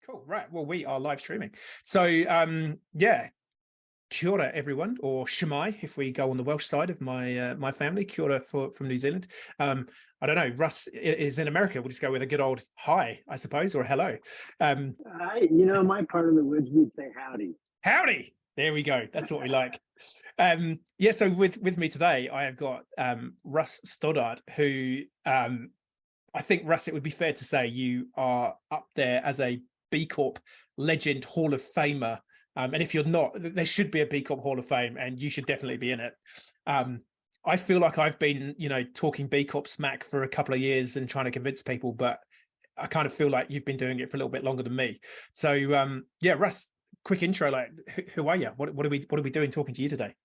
Cool. Right. Well, we are live streaming. So, yeah, kia ora, everyone, or Shemai, if we go on the Welsh side of my family. Kia ora from New Zealand. I don't know. Russ is in America. We'll just go with a good old hi, I suppose, or hello. My part of the woods, we'd say howdy. Howdy. There we go. That's what we like. Yeah. So with me today, I have got Russ Stoddard, who I think, Russ, it would be fair to say you are up there as a B Corp legend Hall of Famer. And if you're not, there should be a B Corp Hall of Fame, and you should definitely be in it. I feel like I've been, talking B Corp smack for a couple of years and trying to convince people, but I kind of feel like you've been doing it for a little bit longer than me. So, yeah, Russ, quick intro. Like, who are you? What are we doing talking to you today?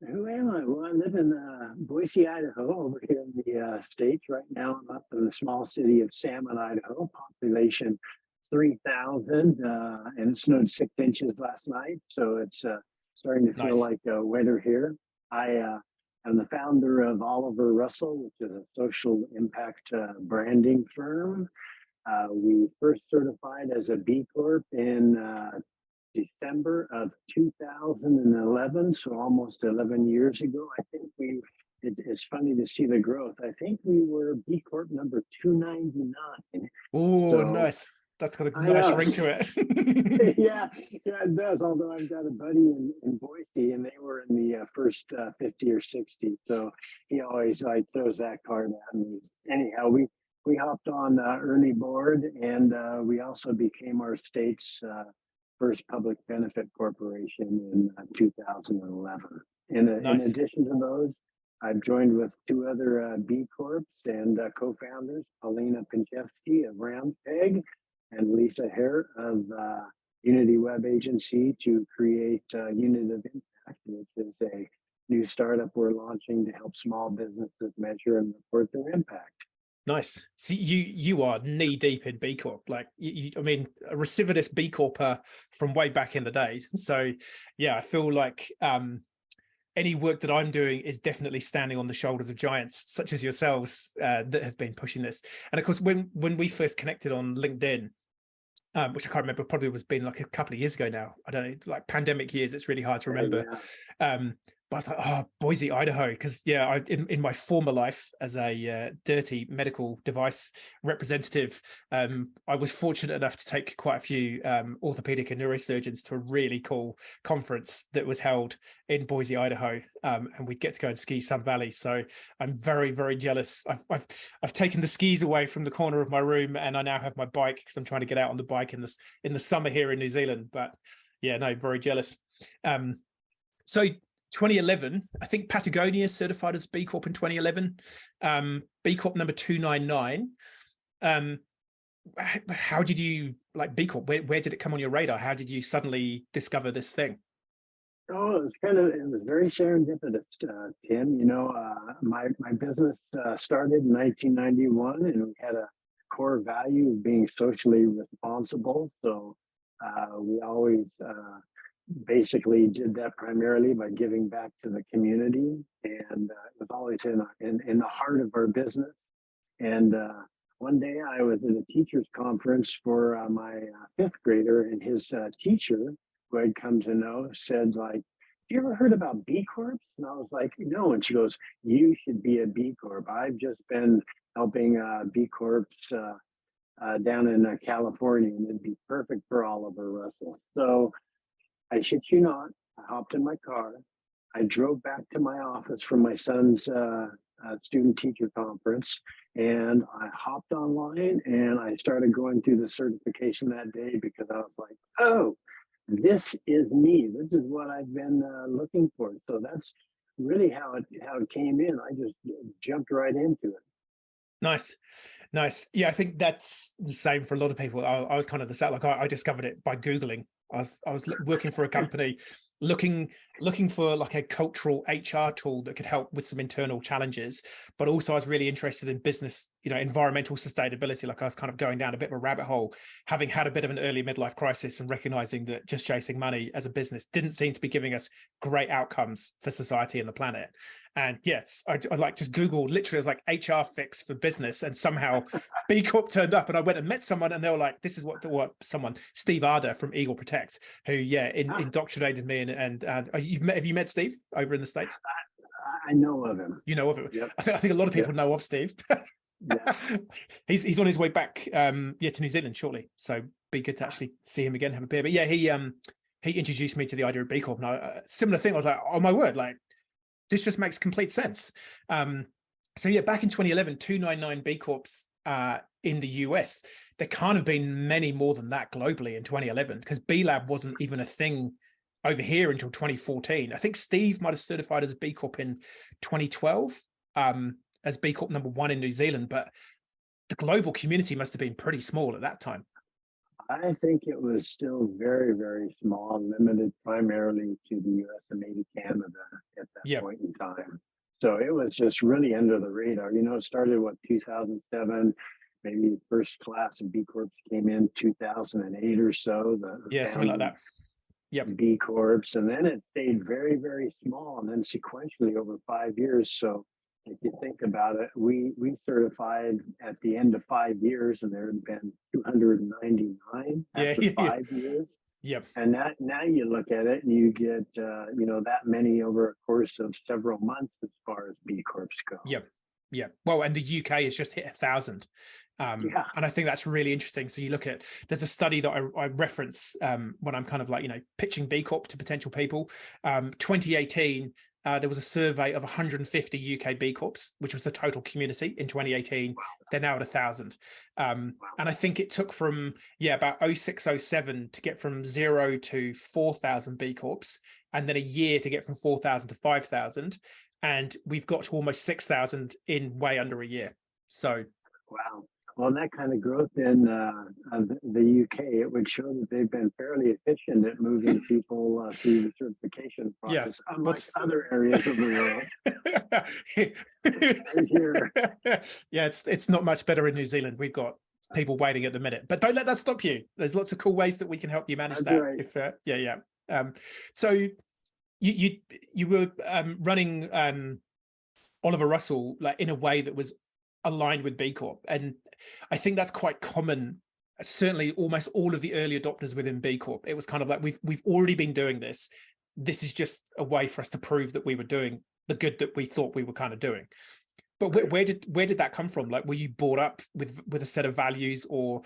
Who am I? Well, I live in Boise, Idaho, over here in the States. Right now, I'm up in the small city of Salmon, Idaho, population 3,000, and it snowed 6 inches last night. So it's starting to feel like winter here. I am the founder of Oliver Russell, which is a social impact branding firm. We first certified as a B Corp in December of 2011, so almost 11 years ago. I think it's funny to see the growth. I think we were B Corp number 299. Oh, so, nice. That's got a nice ring to it. yeah, it does. Although I've got a buddy in Boise, and they were in the first 50 or 60. So he always throws that card at me. Anyhow, we hopped on early board, and we also became our state's first public benefit corporation in 2011. In addition to those, I've joined with 2 other B Corps and co-founders, Paulina Pinchevsky of Roundpeg and Lisa Hare of Unity Web Agency, to create Unit of Impact, which is a new startup we're launching to help small businesses measure and report their impact. Nice. See, you are knee deep in B Corp. Like, I mean, a recidivist B Corper from way back in the day. So, yeah, I feel like any work that I'm doing is definitely standing on the shoulders of giants such as yourselves that have been pushing this. And of course, when we first connected on LinkedIn, which I can't remember, probably was been like a couple of years ago now. I don't know, like pandemic years. It's really hard to remember. Yeah. But I was like, oh, Boise, Idaho, because yeah, in my former life as a dirty medical device representative, I was fortunate enough to take quite a few orthopedic and neurosurgeons to a really cool conference that was held in Boise, Idaho, and we'd get to go and ski Sun Valley. So I'm very, very jealous. I've taken the skis away from the corner of my room, and I now have my bike because I'm trying to get out on the bike in the summer here in New Zealand. But yeah, no, very jealous. So 2011, I think Patagonia certified as B Corp in 2011, B Corp number 299. How did you like B Corp? Where did it come on your radar? How did you suddenly discover this thing? Oh, it was very serendipitous, Tim. My business started in 1991, and we had a core value of being socially responsible. So we always basically did that primarily by giving back to the community, and it was always in the heart of our business. And one day I was at a teachers conference for my 5th grader, and his teacher, who I'd come to know, said, like, you ever heard about B Corps? And I was like, no. And she goes, you should be a B Corp. I've just been helping B Corps down in California, and it'd be perfect for Oliver Russell. So I shit you not, I hopped in my car. I drove back to my office from my son's student teacher conference, and I hopped online and I started going through the certification that day, because I was like, oh, this is me. This is what I've been looking for. So that's really how it came in. I just jumped right into it. Nice. Yeah, I think that's the same for a lot of people. I was kind of the same. Like I discovered it by Googling. I was working for a company, looking looking for like a cultural HR tool that could help with some internal challenges. But also I was really interested in business, environmental sustainability. Like I was kind of going down a bit of a rabbit hole, having had a bit of an early midlife crisis and recognizing that just chasing money as a business didn't seem to be giving us great outcomes for society and the planet. And yes, I like just Googled literally as like HR fix for business, and somehow B Corp turned up, and I went and met someone, and they were like, this is what someone, Steve Arder from Eagle Protect, who indoctrinated me. And have you met Steve over in the States? I know of him. You know of him. Yep. I think a lot of people know of Steve. Yes. He's on his way back to New Zealand shortly, so be good to actually see him again, have a beer. But yeah, he introduced me to the idea of B Corp, and similar thing. I was like, oh my word, like this just makes complete sense. So yeah, back in 2011, 299 B Corps in the US. There can't have been many more than that globally in 2011, because B Lab wasn't even a thing over here until 2014. I think Steve might have certified as a B Corp in 2012, as B Corp #1 in New Zealand, but the global community must have been pretty small at that time. I think it was still very, very small, limited primarily to the US and maybe Canada at that point in time. So it was just really under the radar. It started 2007, maybe the first class of B Corps came in 2008 or so. Something like that. Yep. B Corps, and then it stayed very, very small, and then sequentially over 5 years. So if you think about it, we certified at the end of 5 years, and there had been 299 after 5 years. Yep. And now you look at it and you get that many over a course of several months as far as B Corps go. Yep. Well, and the UK has just hit 1,000. And I think that's really interesting. So you look at, there's a study that I reference when I'm kind of like, pitching B Corp to potential people. 2018, there was a survey of 150 UK B Corps, which was the total community in 2018. Wow. They're now at 1,000. And I think it took from, about 0607 to get from 0 to 4,000 B Corps, and then a year to get from 4,000 to 5,000. And we've got to almost 6,000 in way under a year. So, wow. Well, that kind of growth in the UK, it would show that they've been fairly efficient at moving people through the certification process, unlike other areas of the world. It's not much better in New Zealand. We've got people waiting at the minute, but don't let that stop you. There's lots of cool ways that we can help you manage that. Right. So you were running Oliver Russell like in a way that was aligned with B Corp, and I think that's quite common. Certainly almost all of the early adopters within B Corp, it was kind of like we've already been doing this. This is just a way for us to prove that we were doing the good that we thought we were kind of doing. But where did that come from? Like, were you brought up with a set of values, or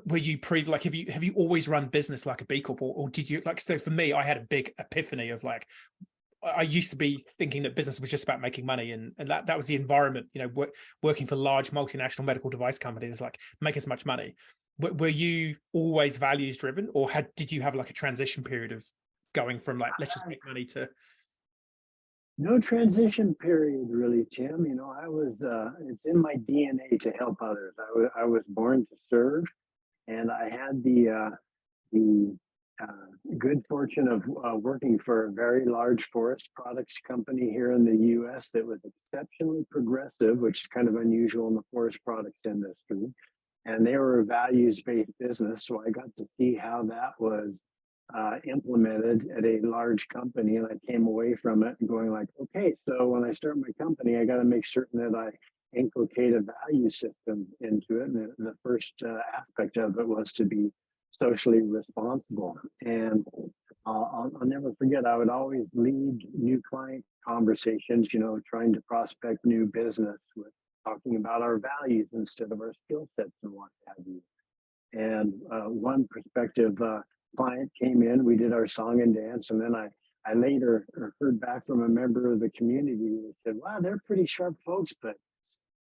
were you like have you always run business like a B Corp, or did you like? So for me, I had a big epiphany of like, I used to be thinking that business was just about making money, and that was the environment, working for large multinational medical device companies, like make as much money. Were you always values driven, or did you have like a transition period of going from like, let's just make money to? No transition period, really, Tim. I was, it's in my DNA to help others. I was born to serve, and I had the good fortune of working for a very large forest products company here in the US that was exceptionally progressive, which is kind of unusual in the forest products industry. And they were a values-based business, so I got to see how that was implemented at a large company, and I came away from it going like, okay, so when I start my company, I got to make certain that I inculcate a value system into it. And the first aspect of it was to be socially responsible. And I'll never forget, I would always lead new client conversations, trying to prospect new business with talking about our values instead of our skill sets and what have you. And one prospective client came in, we did our song and dance, and then I later heard back from a member of the community who said, wow, they're pretty sharp folks, but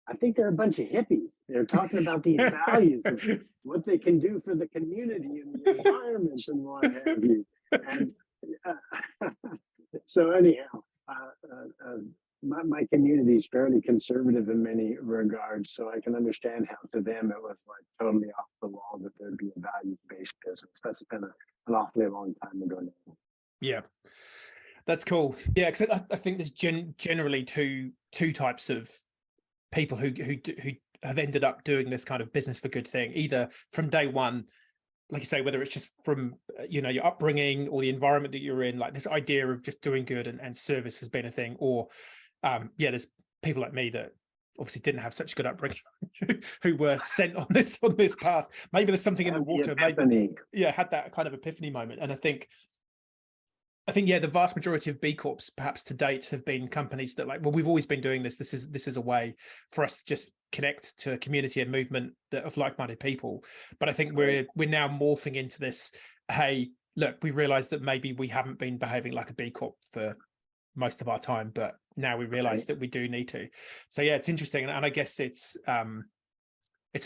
I think they're a bunch of hippies. They're talking about these values and what they can do for the community and the environment and what have you. And so anyhow, my community is fairly conservative in many regards, so I can understand how to them it was like totally off the wall that there'd be a values-based business. That's been an awfully long time ago now. Yeah. That's cool. Yeah, because I think there's generally two types of people who have ended up doing this kind of business for good thing, either from day one, like you say, whether it's just from your upbringing or the environment that you're in, like this idea of just doing good and service has been a thing, or there's people like me that obviously didn't have such good upbringing who were sent on this path. Maybe there's something in the water. Maybe had that kind of epiphany moment. And I think the vast majority of B Corps perhaps to date have been companies that like, well, we've always been doing this. This is a way for us to just connect to a community and movement of like-minded people. But I think we're now morphing into this, hey, look, we realize that maybe we haven't been behaving like a B Corp for most of our time, but now we realize that we do need to. So yeah, it's interesting. And I guess it's an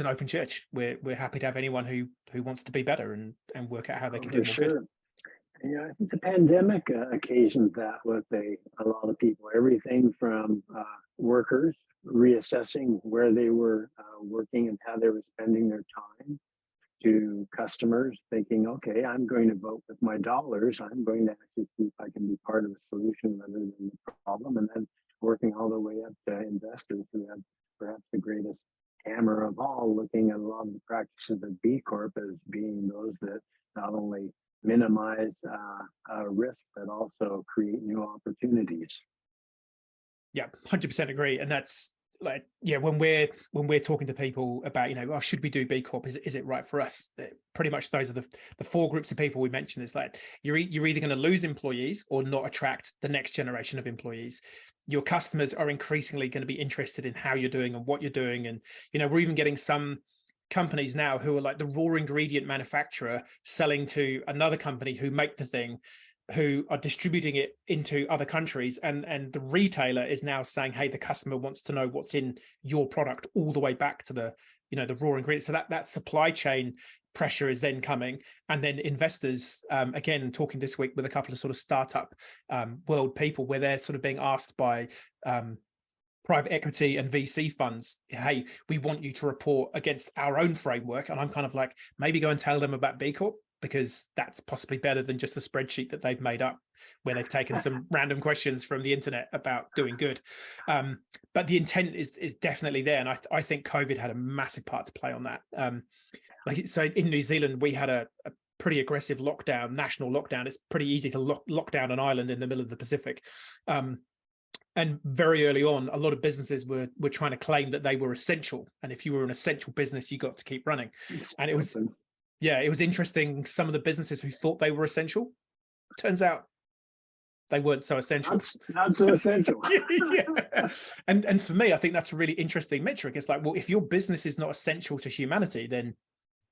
open church. We're happy to have anyone who wants to be better and work out how they can do more good. Yeah, I think the pandemic occasioned that with a lot of people, everything from workers reassessing where they were working and how they were spending their time, to customers thinking, okay, I'm going to vote with my dollars. I'm going to actually see if I can be part of the solution rather than the problem. And then working all the way up to investors who have perhaps the greatest hammer of all, looking at a lot of the practices of B Corp as being those that not only minimize risk, but also create new opportunities. Yeah, 100% agree. And that's like, yeah, when we're talking to people about, should we do B Corp? Is it right for us? Pretty much those are the four groups of people we mentioned. Is like, you're either going to lose employees or not attract the next generation of employees. Your customers are increasingly going to be interested in how you're doing and what you're doing. And, we're even getting some companies now who are like the raw ingredient manufacturer selling to another company who make the thing, who are distributing it into other countries, and the retailer is now saying, hey, the customer wants to know what's in your product all the way back to the the raw ingredient. So that supply chain pressure is then coming. And then investors, again, talking this week with a couple of sort of startup world people, where they're sort of being asked by private equity and VC funds, hey, we want you to report against our own framework. And I'm kind of like, maybe go and tell them about B Corp, because that's possibly better than just a spreadsheet that they've made up where they've taken some random questions from the internet about doing good. But the intent is definitely there. And I think COVID had a massive part to play on that. So in New Zealand, we had a pretty aggressive lockdown, national lockdown. It's pretty easy to lock down an island in the middle of the Pacific. And very early on, a lot of businesses were trying to claim that they were essential. And if you were an essential business, you got to keep running. And it was interesting. Some of the businesses who thought they were essential, turns out they weren't so essential. Not so essential. Yeah. And for me, I think that's a really interesting metric. It's like, well, if your business is not essential to humanity, then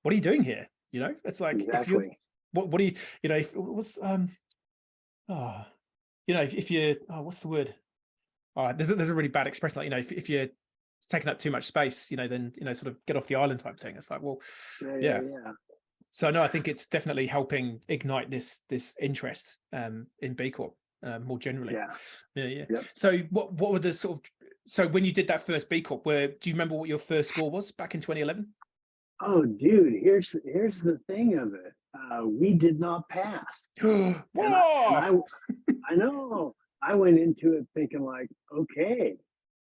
what are you doing here? It's like, if you're, what do you, if what's, if you're, what's the word? There's a really bad expression, like, if you're taking up too much space, then, sort of get off the island type thing. It's like, well, yeah. So no, I think it's definitely helping ignite this interest in B Corp more generally. Yeah. Yep. So what were the so when you did that first B Corp, do you remember what your first score was back in 2011? Oh, dude, here's the thing of it. We did not pass. Whoa! I know. I went into it thinking like, okay,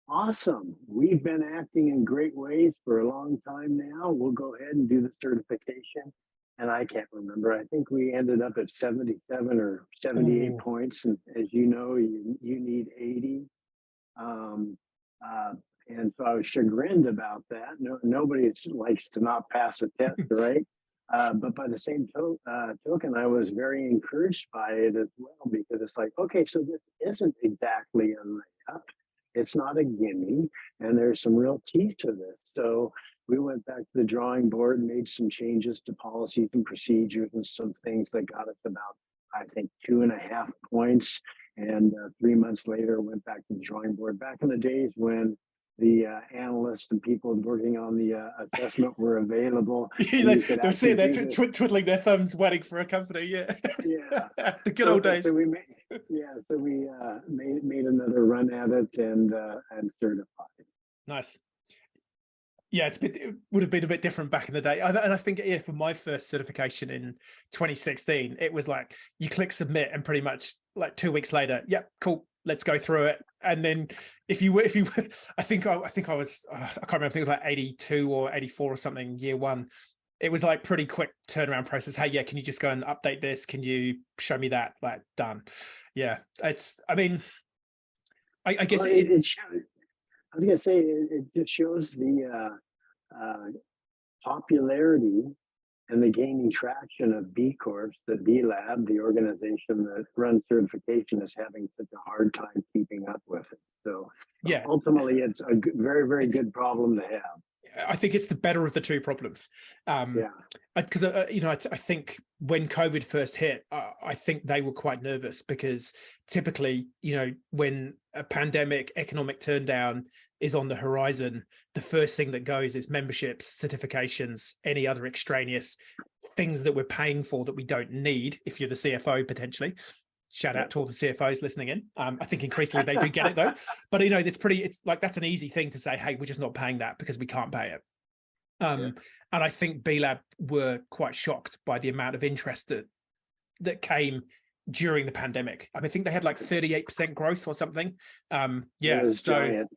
awesome. We've been acting in great ways for a long time now. We'll go ahead and do the certification. And I can't remember. I think we ended up at 77 or 78 points. And as you know, you need 80. And so I was chagrined about that. Nobody likes to not pass a test, right? But by the same token, I was very encouraged by it as well, because it's like, okay, so this isn't exactly a layup. It's not a gimme, and there's some real teeth to this. So we went back to the drawing board, made some changes to policies and procedures and some things that got us about, I think, 2.5 points. And 3 months later, went back to the drawing board. Back in the days when the analysts and people working on the assessment were available. They're sitting there twiddling their thumbs, waiting for a company. Yeah. The good old days. So we made another run at it and certified. Nice. Yeah, it would have been a bit different back in the day. And I think, yeah, for my first certification in 2016, it was like you click submit and pretty much like 2 weeks later, yep, cool, let's go through it. And then if you were, I think I was, I can't remember, I think it was like 82 or 84 or something, year one. It was like pretty quick turnaround process. Hey, yeah, can you just go and update this? Can you show me that? Like, done. Yeah, I mean, I guess Well, I was gonna say it just shows the popularity and the gaining traction of B Corps, the B Lab, the organization that runs certification, is having such a hard time keeping up with it. So yeah, ultimately, it's a very, very good problem to have. I think it's the better of the two problems. Yeah. Because you know, I think when COVID first hit, I think they were quite nervous because typically, you know, when a pandemic, economic turndown is on the horizon, the first thing that goes is memberships, certifications, any other extraneous things that we're paying for that we don't need. If you're the CFO, potentially. Shout out to all the CFOs listening in. I think increasingly they do get it though. But you know, it's like that's an easy thing to say, hey, we're just not paying that because we can't pay it. And I think B Lab were quite shocked by the amount of interest that came during the pandemic. I mean, I think they had like 38% growth or something. Yeah, It was so giant.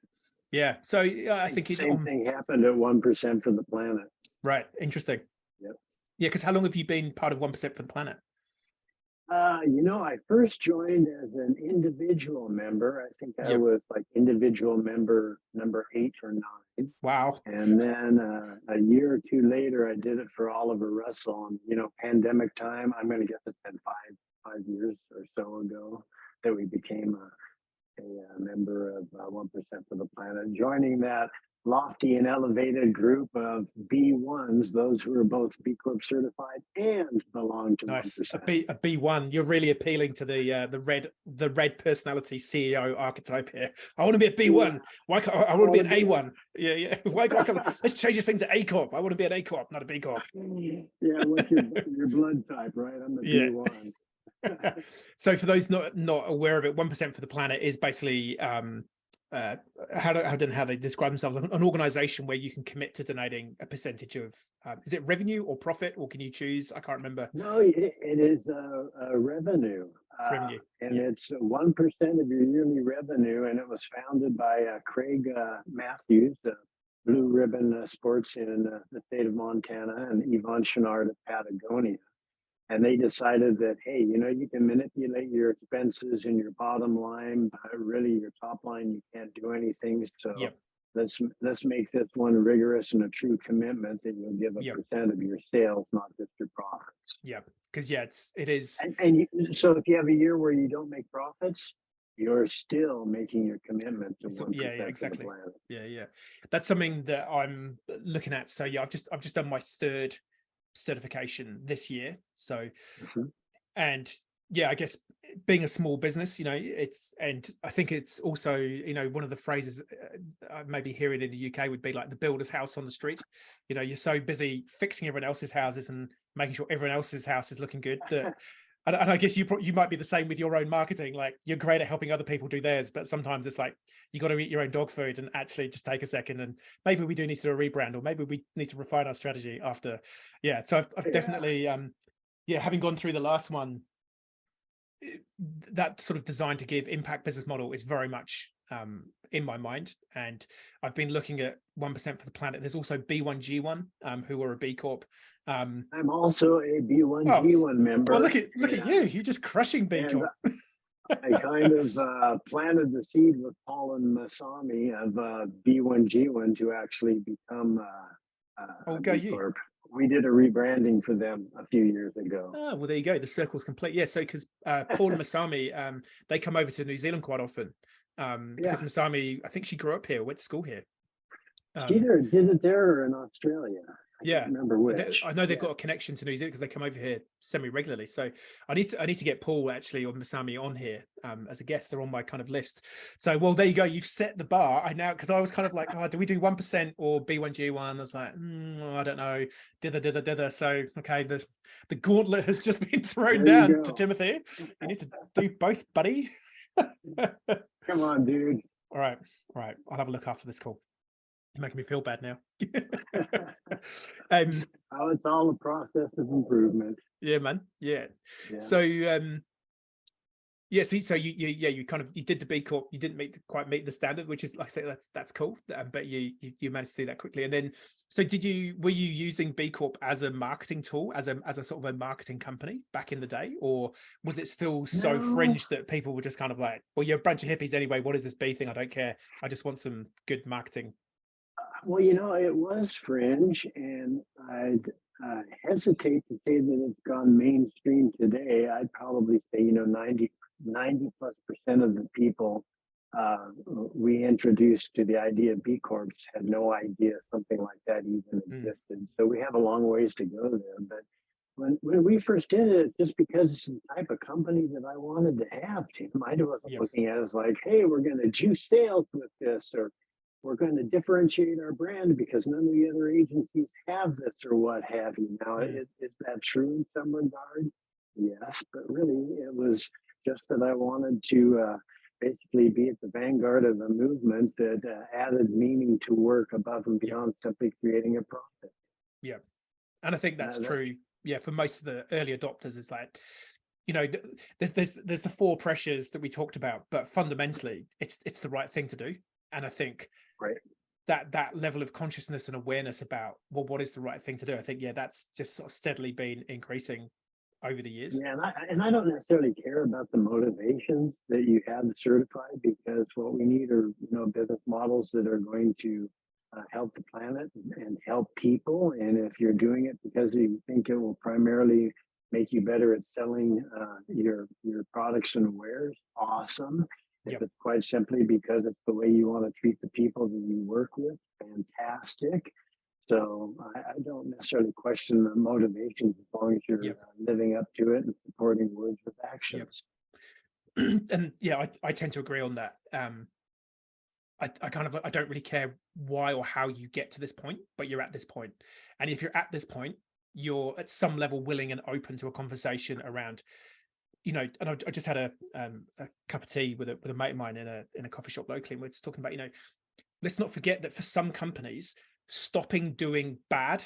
yeah, so I think The it's same thing happened at 1% for the planet. right. Interesting. Yep. Yeah, because how long have you been part of 1% for the planet? You know, I first joined as an individual member. I think I Yep. was like individual member number 8 or 9. Wow. And then a year or two later, I did it for Oliver Russell. And, you know, pandemic time, I'm going to guess it's been five years or so ago that we became a member of 1% for the planet, joining that lofty and elevated group of B1s, those who are both B Corp certified and belong to Nice. 1%. A B1. You're really appealing to the red personality CEO archetype here. I want to be a B1. Why can't I want to be an A1? Yeah, yeah. Why can't let's change this thing to A Corp. I want to be an A Corp, not a B Corp. Yeah, what's your blood type, right? I'm a B1. So for those not aware of it, 1% for the planet is basically how they describe themselves, an organization where you can commit to donating a percentage of is it revenue or profit, or can you choose? I can't remember. No, it is a revenue, Revenue, and it's 1% of your yearly revenue, and it was founded by Craig Matthews, Blue Ribbon Sports in the state of Montana, and Yvonne Chenard of Patagonia. And they decided that, hey, you know, you can manipulate your expenses and your bottom line, but really your top line, you can't do anything. So let's make this one rigorous and a true commitment that you'll give a percent of your sales, not just your profits. Yeah, because it is. So if you have a year where you don't make profits, you're still making your commitment to 1% exactly. of the planet. Yeah. That's something that I'm looking at. So yeah, I've just done my 3rd certification this year. So and yeah, I guess being a small business, you know, and I think it's also, you know, one of the phrases maybe hearing in the UK would be like the builder's house on the street. You know, you're so busy fixing everyone else's houses and making sure everyone else's house is looking good that and I guess you might be the same with your own marketing. Like you're great at helping other people do theirs, but sometimes it's like you got to eat your own dog food and actually just take a second. And maybe we do need to do a rebrand, or maybe we need to refine our strategy after. Yeah, so I've definitely, having gone through the last one, that sort of designed to give impact business model is very much in my mind, and I've been looking at 1% for the planet. There's also B1G1 who are a B Corp. I'm also a B1G1 member. Well, look at you. You're just crushing B Corp. I kind of planted the seed with Paul and Masami of B1G1 to actually become B Corp. We did a rebranding for them a few years ago. Oh, well, there you go. The circle's complete. Yeah, so because Paul and Masami, they come over to New Zealand quite often. Because Masami, I think she grew up here, went to school here. She either did it there or in Australia. I can't remember which. I know they've got a connection to New Zealand because they come over here semi-regularly. So I need to get Paul actually or Masami on here as a guest. They're on my kind of list. So well, there you go. You've set the bar. Because I was kind of like, do we do 1% or B1G1? I was like, I don't know. Dither. So okay, the gauntlet has just been thrown down to Timothy. You need to do both, buddy. Come on, dude. All right. I'll have a look after this call. You're making me feel bad now. Oh, it's all a process of improvement. Yeah, man. Yeah. Yeah. So yeah, so you kind of you did the B Corp, you didn't quite meet the standard, which is like I say, that's cool. But you managed to do that quickly. And then so were you using B Corp as a marketing tool, as a sort of a marketing company back in the day, or was it still so No, fringe that people were just kind of like, well, you're a bunch of hippies anyway, what is this B thing? I don't care. I just want some good marketing. well, it was fringe, and I'd hesitate to say that it's gone mainstream today. I'd probably say, 90+% of the people we introduced to the idea of B Corps had no idea something like that even Mm, existed. So we have a long ways to go there. But when we first did it, just because it's the type of company that I wanted to have, Tim, I wasn't yeah. looking at it as like, hey, we're going to juice sales with this, or we're going to differentiate our brand because none of the other agencies have this, or what have you. Now, Mm, is that true in some regard? Yes, but really, it was just that I wanted to basically be at the vanguard of a movement that added meaning to work above and yeah. beyond simply creating a profit. Yeah. And I think that's That's true. Yeah, for most of the early adopters, it's like, there's the four pressures that we talked about, but fundamentally, it's the right thing to do. And I think right. that level of consciousness and awareness about, well, what is the right thing to do? I think, yeah, that's just sort of steadily been increasing over the years. Yeah, and I don't necessarily care about the motivations that you have to certify, because what we need are business models that are going to help the planet and help people. And if you're doing it because you think it will primarily make you better at selling your products and wares, awesome. If Yep. it's quite simply because it's the way you want to treat the people that you work with, fantastic. So I don't necessarily question the motivations as long as you're Yep. living up to it and supporting words with Yep. actions. And yeah, I tend to agree on that. I don't really care why or how you get to this point, but you're at this point. And if you're at this point, you're at some level willing and open to a conversation around, and I just had a cup of tea with a mate of mine in a coffee shop locally, and we're just talking about, let's not forget that for some companies, stopping doing bad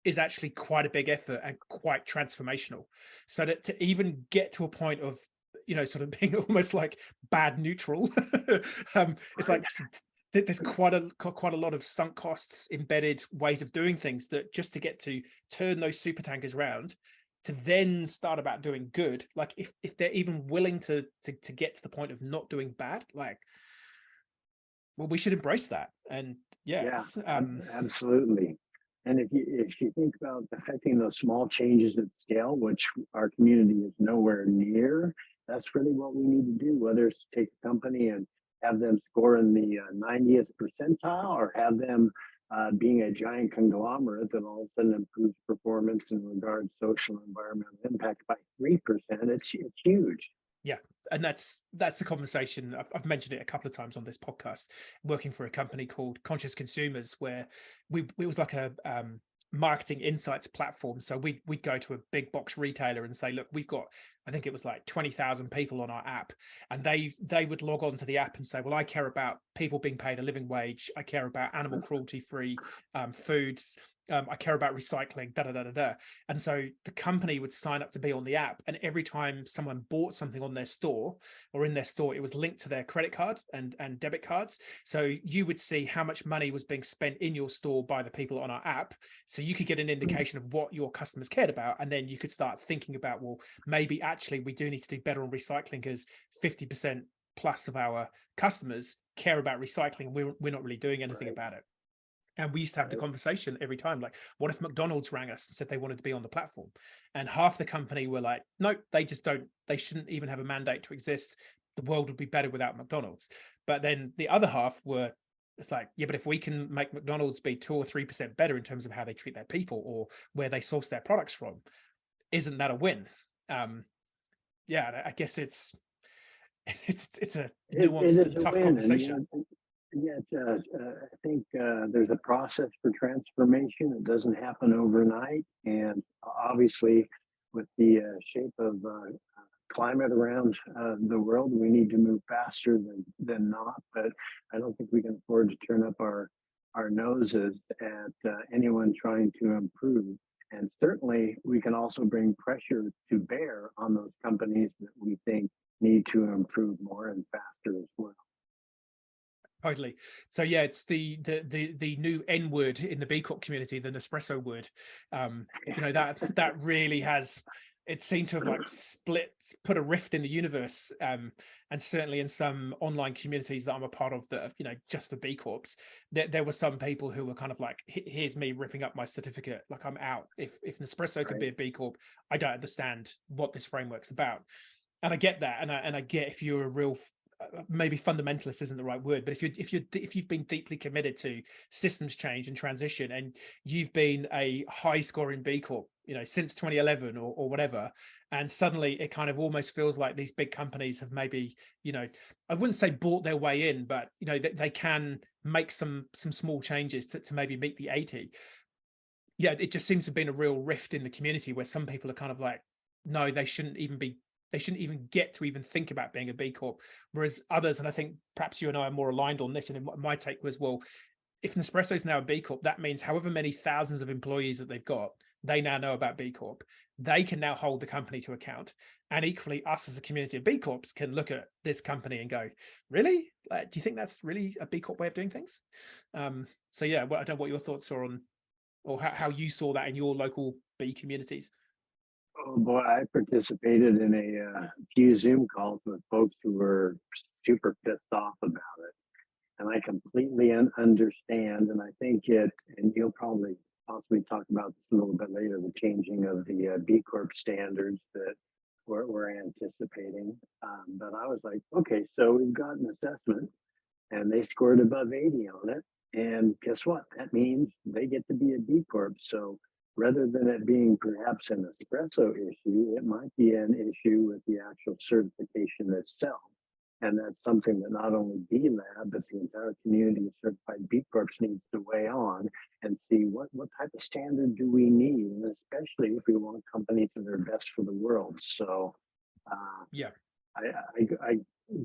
is actually quite a big effort and quite transformational. So that to even get to a point of, sort of being almost like bad neutral, it's Right. like there's quite a lot of sunk costs, embedded ways of doing things, that just to get to turn those super tankers around, to then start about doing good, like if they're even willing to get to the point of not doing bad, like, well, we should embrace that. And yeah, Yeah, it's absolutely. And if you think about affecting those small changes at scale, which our community is nowhere near, that's really what we need to do. Whether it's to take a company and have them score in the 90th percentile, or have them being a giant conglomerate that all of a sudden improves performance in regards to social and environmental impact by 3%, it's huge. yeah. And that's the conversation. I've mentioned it a couple of times on this podcast, working for a company called Conscious Consumers, where it was like a marketing insights platform. So we'd go to a big box retailer and say, look, we've got, I think it was like 20,000 people on our app, and they would log on to the app and say, well, I care about people being paid a living wage, I care about animal cruelty free foods, I care about recycling, da da da da da. And so the company would sign up to be on the app, and every time someone bought something on their store or in their store, it was linked to their credit card and debit cards. So you would see how much money was being spent in your store by the people on our app. So you could get an indication of what your customers cared about, and then you could start thinking about, well, maybe actually we do need to do better on recycling, because 50% plus of our customers care about recycling, and we're not really doing anything Right, about it. And we used to have the right. conversation every time, like, what if McDonald's rang us and said they wanted to be on the platform? And half the company were like, no, they just don't, they shouldn't even have a mandate to exist. The world would be better without McDonald's. But then the other half were, it's like, yeah, but if we can make McDonald's be 2 or 3% better in terms of how they treat their people or where they source their products from, isn't that a win? Um, yeah, I guess it's a It nuanced is and a tough win, and conversation. yet I think there's a process for transformation. It doesn't happen overnight, and obviously, with the shape of climate around the world, we need to move faster than not. But I don't think we can afford to turn up our our noses at anyone trying to improve. And certainly, we can also bring pressure to bear on those companies that we think need to improve more and faster as well. Totally. So yeah, it's the new N word in the B Corp community, the Nespresso word. That really has, it seemed to have like put a rift in the universe, and certainly in some online communities that I'm a part of that are, just for B Corps, there were some people who were kind of like, here's me ripping up my certificate, like I'm out. If Nespresso could be a B Corp, I don't understand what this framework's about. And I get that, and I get if you're a real, maybe fundamentalist isn't the right word, but if you've been deeply committed to systems change and transition, and you've been a high scoring B Corp, since 2011 or whatever, and suddenly it kind of almost feels like these big companies have maybe, I wouldn't say bought their way in, but they can make some small changes to maybe meet the 80. Yeah, it just seems to have been a real rift in the community where some people are kind of like, no, they shouldn't even get to even think about being a B Corp. Whereas others, and I think perhaps you and I are more aligned on this, and my take was, well, if Nespresso is now a B Corp, that means however many thousands of employees that they've got, they now know about B Corp. They can now hold the company to account. And equally, us as a community of B Corps can look at this company and go, really? Do you think that's really a B Corp way of doing things? So yeah, well, I don't know what your thoughts are on, or how you saw that in your local B communities. Oh boy, I participated in a few Zoom calls with folks who were super pissed off about it. And I completely understand. And I think and you'll probably possibly talk about this a little bit later, the changing of the B Corp standards that we're anticipating. But I was like, okay, so we've got an assessment and they scored above 80 on it. And guess what? That means they get to be a B Corp. So rather than it being perhaps an espresso issue, it might be an issue with the actual certification itself. And that's something that not only B Lab, but the entire community of certified B Corps needs to weigh on and see what type of standard do we need, and especially if we want companies that are best for the world. So Yeah. I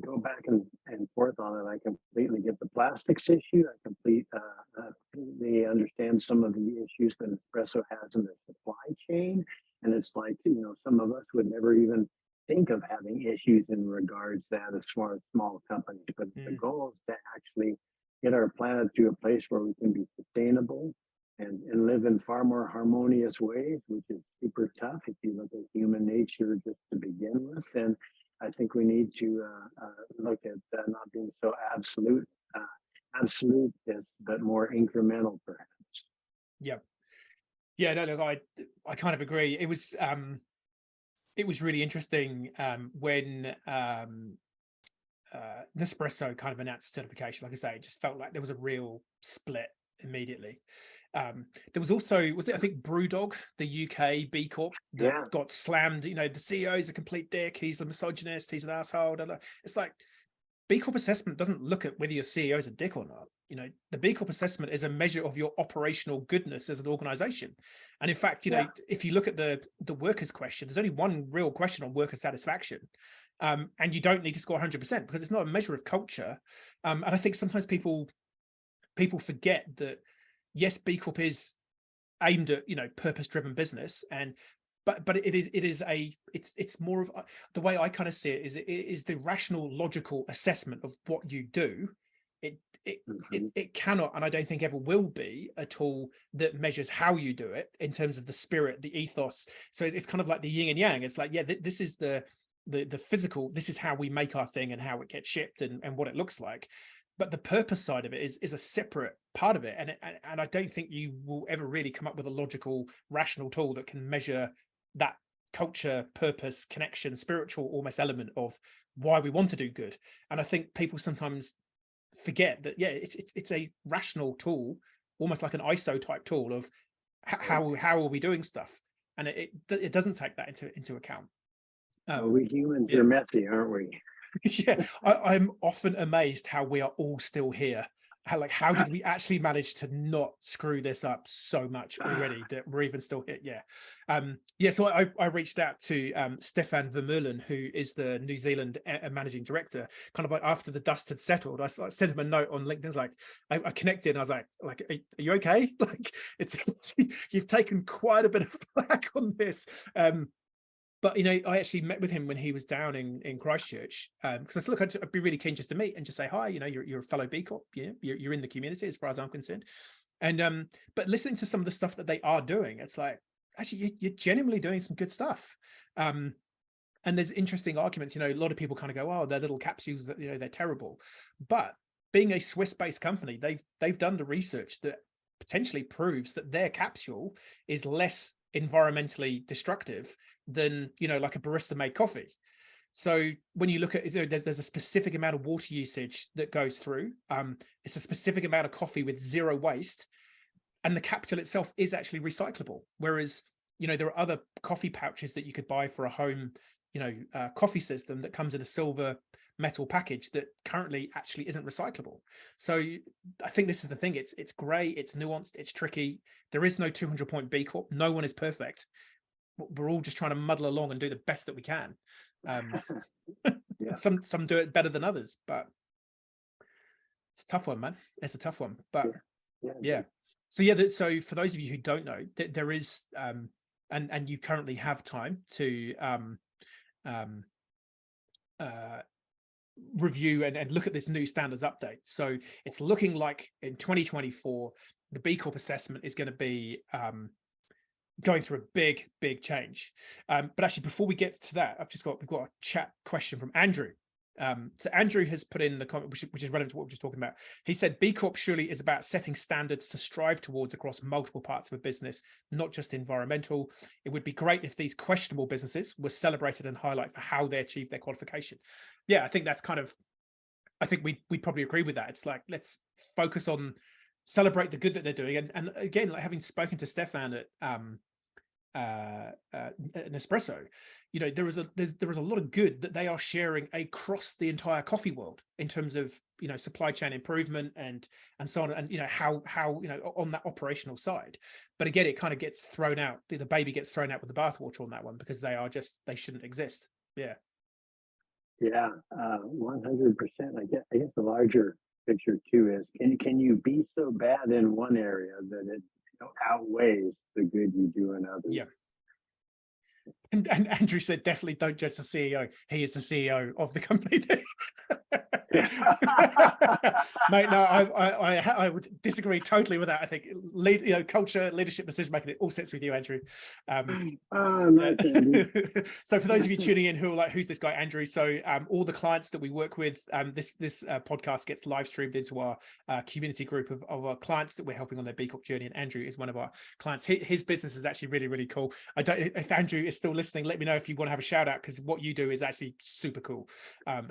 go back and forth on it. I completely get the plastics issue. I completely understand some of the issues that Nespresso has in their supply chain. And it's like, some of us would never even think of having issues in regards to that as far as small companies. But the goal is to actually get our planet to a place where we can be sustainable and live in far more harmonious ways, which is super tough if you look at human nature just to begin with. And I think we need to look at not being so absolute, but more incremental, perhaps. Yeah. Yeah, no, look, I kind of agree. It was really interesting when Nespresso kind of announced certification. Like I say, it just felt like there was a real split immediately. There was also, I think Brewdog, the UK B Corp, that got slammed. The CEO is a complete dick. He's a misogynist. He's an asshole. And it's like, B Corp assessment doesn't look at whether your CEO is a dick or not. The B Corp assessment is a measure of your operational goodness as an organization. And in fact, if you look at the workers question, there's only one real question on worker satisfaction. And you don't need to score 100% because it's not a measure of culture. And I think sometimes people forget that, yes, B Corp is aimed at purpose-driven business, but it's more of the way I kind of see it is the rational, logical assessment of what you do. It cannot, and I don't think ever will be, a tool that measures how you do it in terms of the spirit, the ethos. So it's kind of like the yin and yang. It's like, yeah, this is the physical. This is how we make our thing and how it gets shipped and what it looks like. But the purpose side of it is a separate part of it, and I don't think you will ever really come up with a logical, rational tool that can measure that culture, purpose, connection, spiritual almost element of why we want to do good. And I think people sometimes forget that, yeah, it's a rational tool, almost like an ISO type tool of how are we doing stuff, and it doesn't take that into account. We humans are messy, aren't we? Yeah, I'm often amazed how we are all still here. how did we actually manage to not screw this up so much already that we're even still here? So I reached out to Stefan Vermeulen, who is the New Zealand managing director, kind of like after the dust had settled. I sent him a note on LinkedIn. It's like I connected and I was like are you okay? Like, it's you've taken quite a bit of flack on this. But, I actually met with him when he was down in Christchurch, because I said, look, I'd be really keen just to meet and just say hi. You're a fellow B Corp. Yeah, you're in the community as far as I'm concerned. And but listening to some of the stuff that they are doing, it's like, actually, you're genuinely doing some good stuff. And there's interesting arguments. A lot of people kind of go, oh, they're little capsules, that they're terrible. But being a Swiss-based company, they've done the research that potentially proves that their capsule is less environmentally destructive than like a barista made coffee. So when you look at there's a specific amount of water usage that goes through, it's a specific amount of coffee with zero waste, and the capsule itself is actually recyclable. Whereas there are other coffee pouches that you could buy for a home coffee system that comes in a silver metal package that currently actually isn't recyclable. So I think this is the thing. It's grey, it's nuanced, it's tricky. There is no 200-point B Corp. No one is perfect. We're all just trying to muddle along and do the best that we can. Yeah. Some do it better than others, but it's a tough one, man. It's a tough one. But yeah. So for those of you who don't know, there is and you currently have time to review and look at this new standards update. So it's looking like in 2024 the B Corp assessment is going to be going through a big change. But actually, before we get to that, we've got a chat question from Andrew. So Andrew has put in the comment, which is relevant to what we're just talking about. He said, B Corp surely is about setting standards to strive towards across multiple parts of a business, not just environmental. It would be great if these questionable businesses were celebrated and highlighted for how they achieve their qualification. Yeah, I think that's I think we'd probably agree with that. It's like, let's focus on celebrate the good that they're doing. And again, like having spoken to Stefan at Nespresso, there is a lot of good that they are sharing across the entire coffee world in terms of supply chain improvement and so on, and how on that operational side. But again, it kind of gets thrown out. The baby gets thrown out with the bathwater on that one, because they shouldn't exist. Yeah. 100%. I guess the larger picture too is, can you be so bad in one area that it outweighs the good you do in others? Yeah. And Andrew said, definitely don't judge the CEO. He is the CEO of the company. Mate, no, I would disagree totally with that. I think culture, leadership, decision making, it all sits with you, Andrew. Nice, Andrew. So for those of you tuning in who are like, who's this guy, Andrew? So all the clients that we work with, this podcast gets live streamed into our community group of our clients that we're helping on their B Corp journey, and Andrew is one of our clients. His business is actually really cool. If Andrew is still listening, let me know if you want to have a shout out, because what you do is actually super cool. And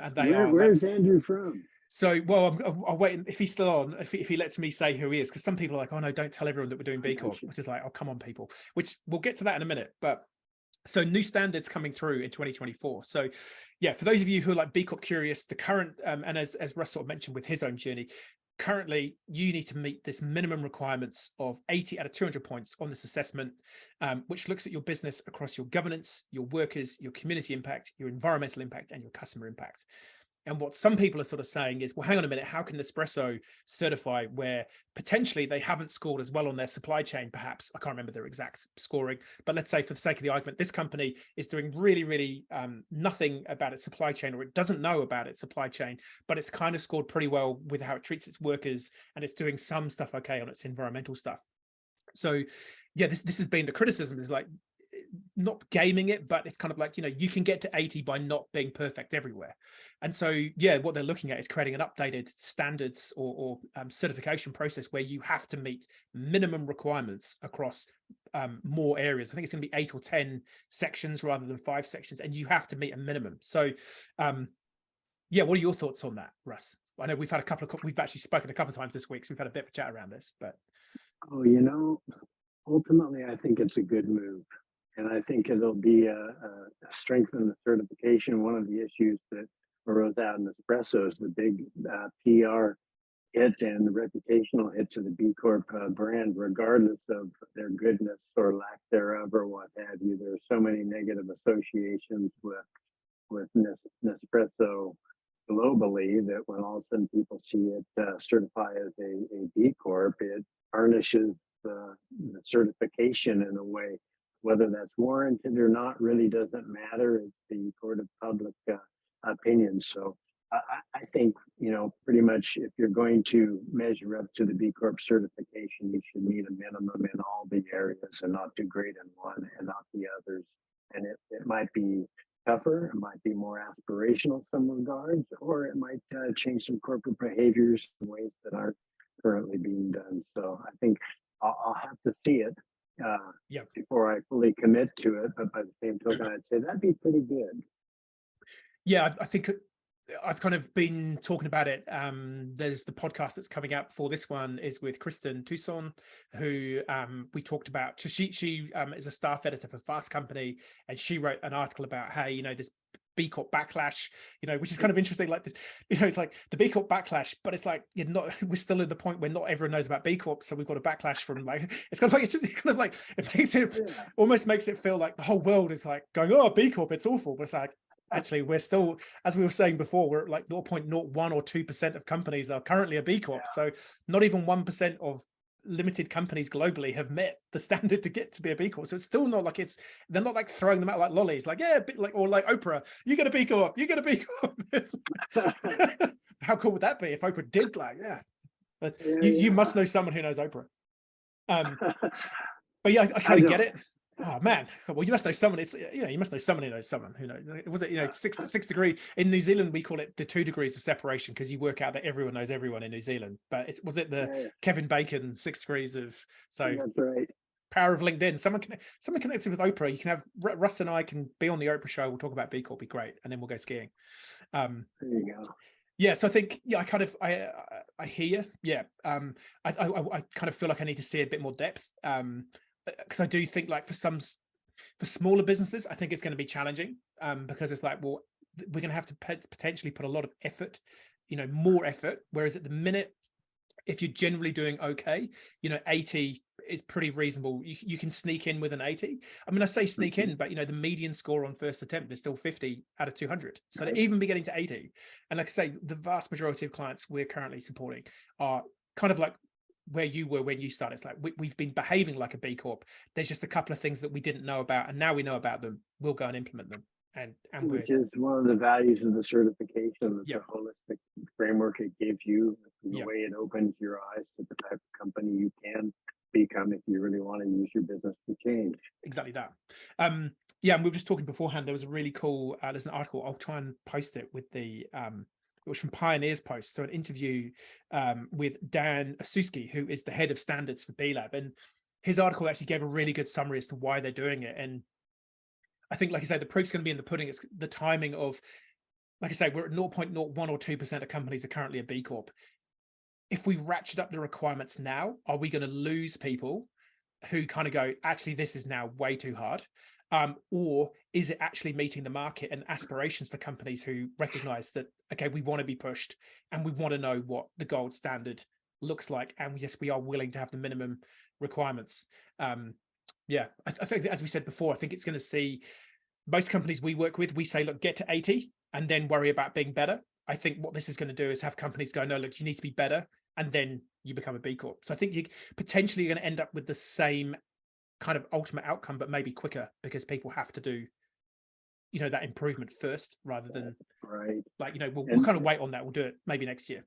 where's Andrew from? So, well, I'll wait if he's still on, if he lets me say who he is, because some people are like, oh no, don't tell everyone that we're doing B Corp, which is like, oh, come on, people, which we'll get to that in a minute. But so new standards coming through in 2024. So yeah, for those of you who are like B Corp curious, the current, and as Russ sort of mentioned with his own journey, currently you need to meet this minimum requirements of 80 out of 200 points on this assessment, which looks at your business across your governance, your workers, your community impact, your environmental impact, and your customer impact. And what some people are sort of saying is, well, hang on a minute, how can Nespresso certify where potentially they haven't scored as well on their supply chain? Perhaps, I can't remember their exact scoring, but let's say for the sake of the argument, this company is doing really nothing about its supply chain, or it doesn't know about its supply chain, but it's kind of scored pretty well with how it treats its workers, and it's doing some stuff okay on its environmental stuff. So yeah, this has been the criticism, is like, not gaming it, but it's kind of like, you can get to 80 by not being perfect everywhere. And so yeah, what they're looking at is creating an updated standards or certification process where you have to meet minimum requirements across more areas. I think it's going to be 8 or 10 sections rather than 5 sections, and you have to meet a minimum. So yeah, what are your thoughts on that, Russ? I know we've actually spoken a couple of times this week, so we've had a bit of a chat around this. But ultimately I think it's a good move. And I think it'll be a strengthen the certification. One of the issues that arose out in Nespresso is the big PR hit and reputational hit to the B Corp brand, regardless of their goodness or lack thereof or what have you. There's so many negative associations with Nespresso globally that when all of a sudden people see it certify as a B Corp, it tarnishes the certification in a way. Whether that's warranted or not really doesn't matter. It's the court of public opinion. So I think, pretty much if you're going to measure up to the B Corp certification, you should meet a minimum in all the areas and not do great in one and not the others. And it might be tougher, it might be more aspirational in some regards, or it might change some corporate behaviors in ways that aren't currently being done. So I think I'll have to see it before I fully commit to it. But by the same token, I'd say that'd be pretty good. Yeah, I think I've kind of been talking about it. There's the podcast that's coming out before this one is with Kristen Tucson, who we talked about. So she is a staff editor for Fast Company, and she wrote an article about how, this B Corp backlash, which is kind of interesting. Like, it's like the B Corp backlash, but it's like we're still at the point where not everyone knows about B Corp, so we've got a backlash from it's kind of like it makes it almost makes it feel like the whole world is like going, oh, B Corp, it's awful, but it's like actually we're still, as we were saying before, we're at like 0.01 or 2% of companies are currently a B Corp, so not even 1% of limited companies globally have met the standard to get to be a B Corp. So it's still not like they're not like throwing them out like lollies, like, or like Oprah, you get a B Corp, you get a B Corp. How cool would that be if Oprah did but you must know someone who knows Oprah. But yeah, I kind of get it. Oh man, well, you must know someone. It's you must know someone who knows someone who knows. Was it 6 degree in New Zealand? We call it the 2 degrees of separation because you work out that everyone knows everyone in New Zealand. But was it the Kevin Bacon 6 degrees of that's right. Power of LinkedIn. Someone connected with Oprah. You can have Russ and I can be on the Oprah show. We'll talk about B Corp. Be great, and then we'll go skiing. There you go. Yeah, so I think I hear you. Yeah, I kind of feel like I need to see a bit more depth. Because I do think like for smaller businesses, I think it's going to be challenging because it's like, well, we're going to have to potentially put a lot of effort, more effort. Whereas at the minute, if you're generally doing okay, 80 is pretty reasonable. You can sneak in with an 80. I mean, I say sneak in, but the median score on first attempt is still 50 out of 200. So to even be getting to 80, and like I say, the vast majority of clients we're currently supporting are kind of like where you were when you started. It's like we've been behaving like a B Corp. There's just a couple of things that we didn't know about, and now we know about them. We'll go and implement them. And which is one of the values of the certification, the holistic framework it gives you, the way it opens your eyes to the type of company you can become if you really want to use your business to change. Exactly that. And we were just talking beforehand. There was a really cool. There's an article. I'll try and post it with the. It was from Pioneers Post, so an interview with Dan Osuski, who is the head of standards for B Lab, and his article actually gave a really good summary as to why they're doing it. And I think, like I said, the proof's going to be in the pudding. It's the timing of, like I say, we're at 0.01 or 2% of companies are currently a B Corp. If we ratchet up the requirements now, are we going to lose people who kind of go, actually, this is now way too hard? Or is it actually meeting the market and aspirations for companies who recognize that, okay, we want to be pushed and we want to know what the gold standard looks like. And yes, we are willing to have the minimum requirements. I think that, as we said before, I think it's going to see most companies we work with, we say, look, get to 80 and then worry about being better. I think what this is going to do is have companies go, no, look, you need to be better. And then you become a B Corp. So I think you potentially going to end up with the same kind of ultimate outcome, but maybe quicker because people have to do, that improvement first rather than we'll kind of wait on that. We'll do it maybe next year.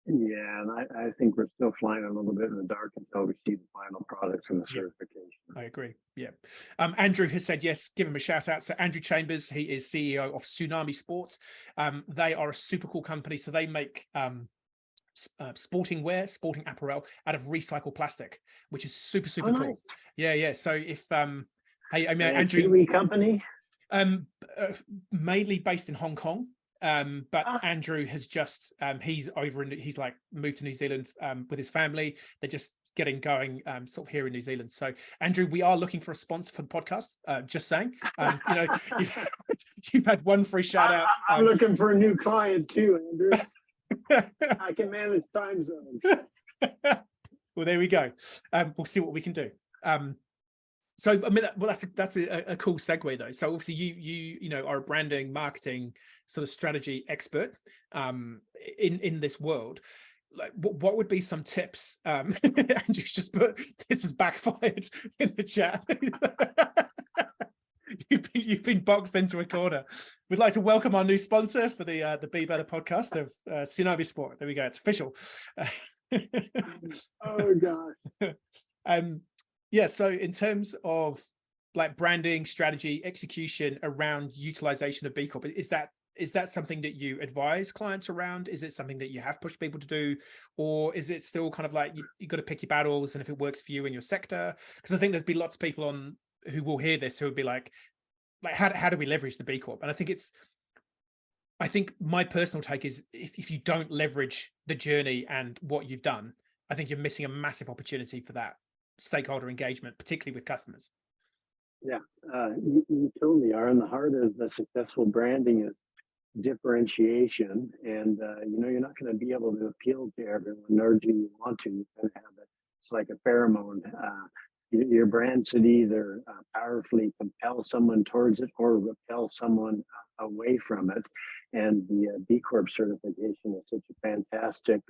Yeah, and I think we're still flying a little bit in the dark until we see the final products and the certification. I agree. Yeah. Andrew has said, yes, give him a shout out. So Andrew Chambers, he is CEO of Tsunami Sports. They are a super cool company. So they make sporting apparel out of recycled plastic, which is super cool. Nice. Yeah. So if Andrew, Kiwi company, mainly based in Hong Kong. But Andrew has just he's like moved to New Zealand with his family. They're just getting going sort of here in New Zealand. So Andrew, we are looking for a sponsor for the podcast. Just saying, you've had one free shout out. I'm looking for a new client too, Andrew. I can manage time zones. Well, there we go. We'll see what we can do. So I mean, that's a cool segue though. So obviously you know are a branding, marketing sort of strategy expert in this world. Like what would be some tips? Andrew's just put this has backfired in the chat. You've been boxed into a corner. We'd like to welcome our new sponsor for the Be Better podcast of Tsunami Sport. There we go. It's official. Oh gosh. Yeah. So in terms of like branding, strategy, execution around utilization of B Corp, is that something that you advise clients around? Is it something that you have pushed people to do, or is it still kind of like you got to pick your battles and if it works for you in your sector? Because I think there's been lots of people on who will hear this who would be like how do we leverage the B Corp? And I think my personal take is if you don't leverage the journey and what you've done, I think you're missing a massive opportunity for that stakeholder engagement, particularly with customers. Yeah, you totally are. And the heart of the successful branding is differentiation. And, you're not going to be able to appeal to everyone, nor do you want to. You kind of have it. It's like a pheromone. Your brand should either powerfully compel someone towards it or repel someone away from it. And the B Corp certification is such a fantastic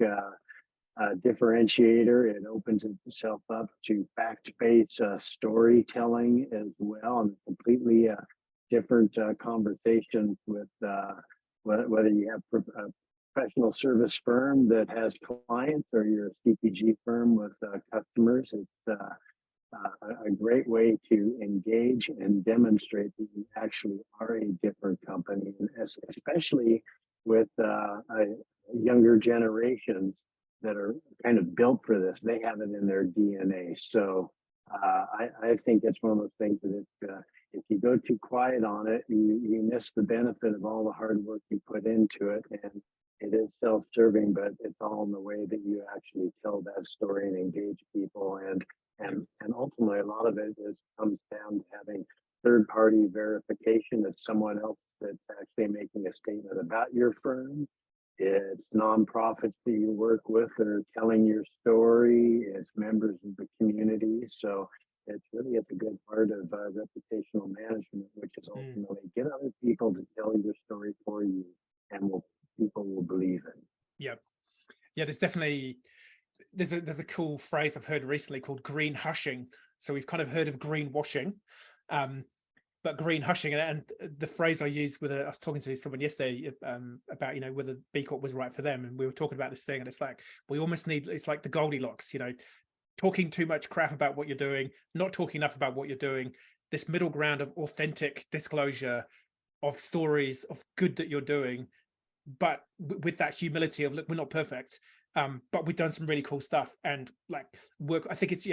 differentiator. It opens itself up to fact-based storytelling as well, and completely different conversations with whether you have a professional service firm that has clients or you're a CPG firm with customers. It's a great way to engage and demonstrate that you actually are a different company, and especially with younger generations that are kind of built for this. They have it in their DNA. So I think it's one of those things that if you go too quiet on it, you miss the benefit of all the hard work you put into it. And it is self-serving, but it's all in the way that you actually tell that story and engage people. And ultimately, a lot of it comes down to having third-party verification that someone else that's actually making a statement about your firm. It's nonprofits that you work with that are telling your story. It's members of the community. So it's really at the good part of reputational management, which is ultimately get other people to tell your story for you, and people will believe it. Yeah. There's definitely there's a cool phrase I've heard recently called green hushing. So we've kind of heard of greenwashing, but green hushing, and the phrase I used I was talking to someone yesterday about whether B Corp was right for them, and we were talking about this thing, and it's like we almost need, it's like the Goldilocks, talking too much crap about what you're doing, not talking enough about what you're doing, this middle ground of authentic disclosure of stories of good that you're doing, but with that humility of, look, we're not perfect, but we've done some really cool stuff and like work. I think it's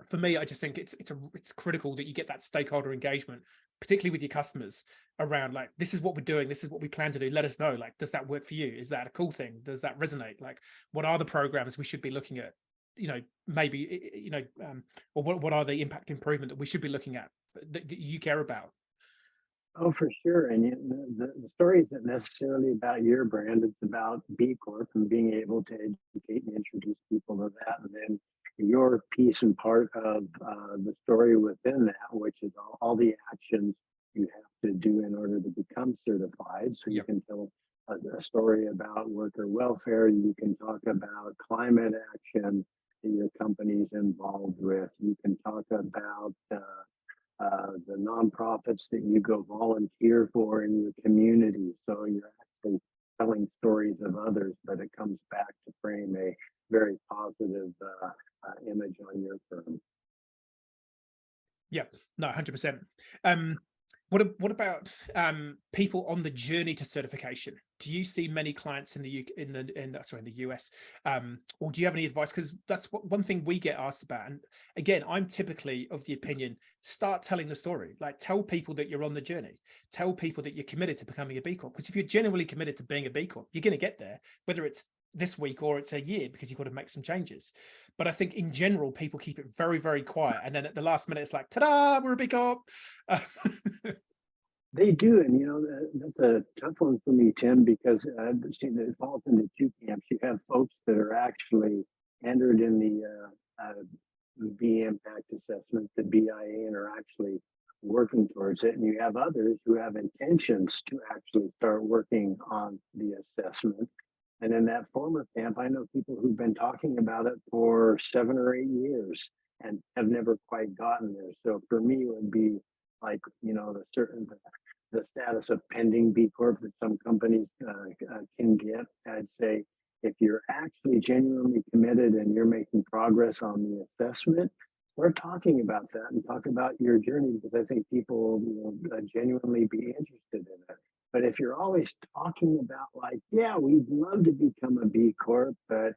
for me, I just think it's critical that you get that stakeholder engagement, particularly with your customers, around like, this is what we're doing, this is what we plan to do. Let us know, like, does that work for you? Is that a cool thing? Does that resonate? Like, what are the programs we should be looking at? Maybe or what are the impact improvement that we should be looking at that you care about? Oh, for sure. And the story isn't necessarily about your brand. It's about B Corp and being able to educate and introduce people to that. And then your piece and part of the story within that, which is all the actions you have to do in order to become certified. So you can tell a story about worker welfare. You can talk about climate action that your company's involved with. You can talk about the nonprofits that you go volunteer for in your community. So you're actually telling stories of others, but it comes back to frame a very positive image on your firm. Yeah, no, 100%. What about people on the journey to certification? Do you see many clients in the US, or do you have any advice? Because that's one thing we get asked about. And again, I'm typically of the opinion: start telling the story. Like, tell people that you're on the journey. Tell people that you're committed to becoming a B Corp. Because if you're genuinely committed to being a B Corp, you're going to get there, whether it's this week or it's a year, because you've got to make some changes. But I think in general, people keep it very, very quiet. And then at the last minute, it's like, ta-da, we're a B Corp. They do, and that's a tough one for me, Tim, because see, it falls into two camps. You have folks that are actually entered in the B impact assessment, the BIA, and are actually working towards it. And you have others who have intentions to actually start working on the assessment. And in that former camp, I know people who've been talking about it for 7 or 8 years and have never quite gotten there. So for me, it would be like, the status of pending B Corp that some companies can get. I'd say if you're actually genuinely committed and you're making progress on the assessment, we're talking about that and talk about your journey, because I think people will genuinely be interested in it. But if you're always talking about like, yeah, we'd love to become a B Corp, but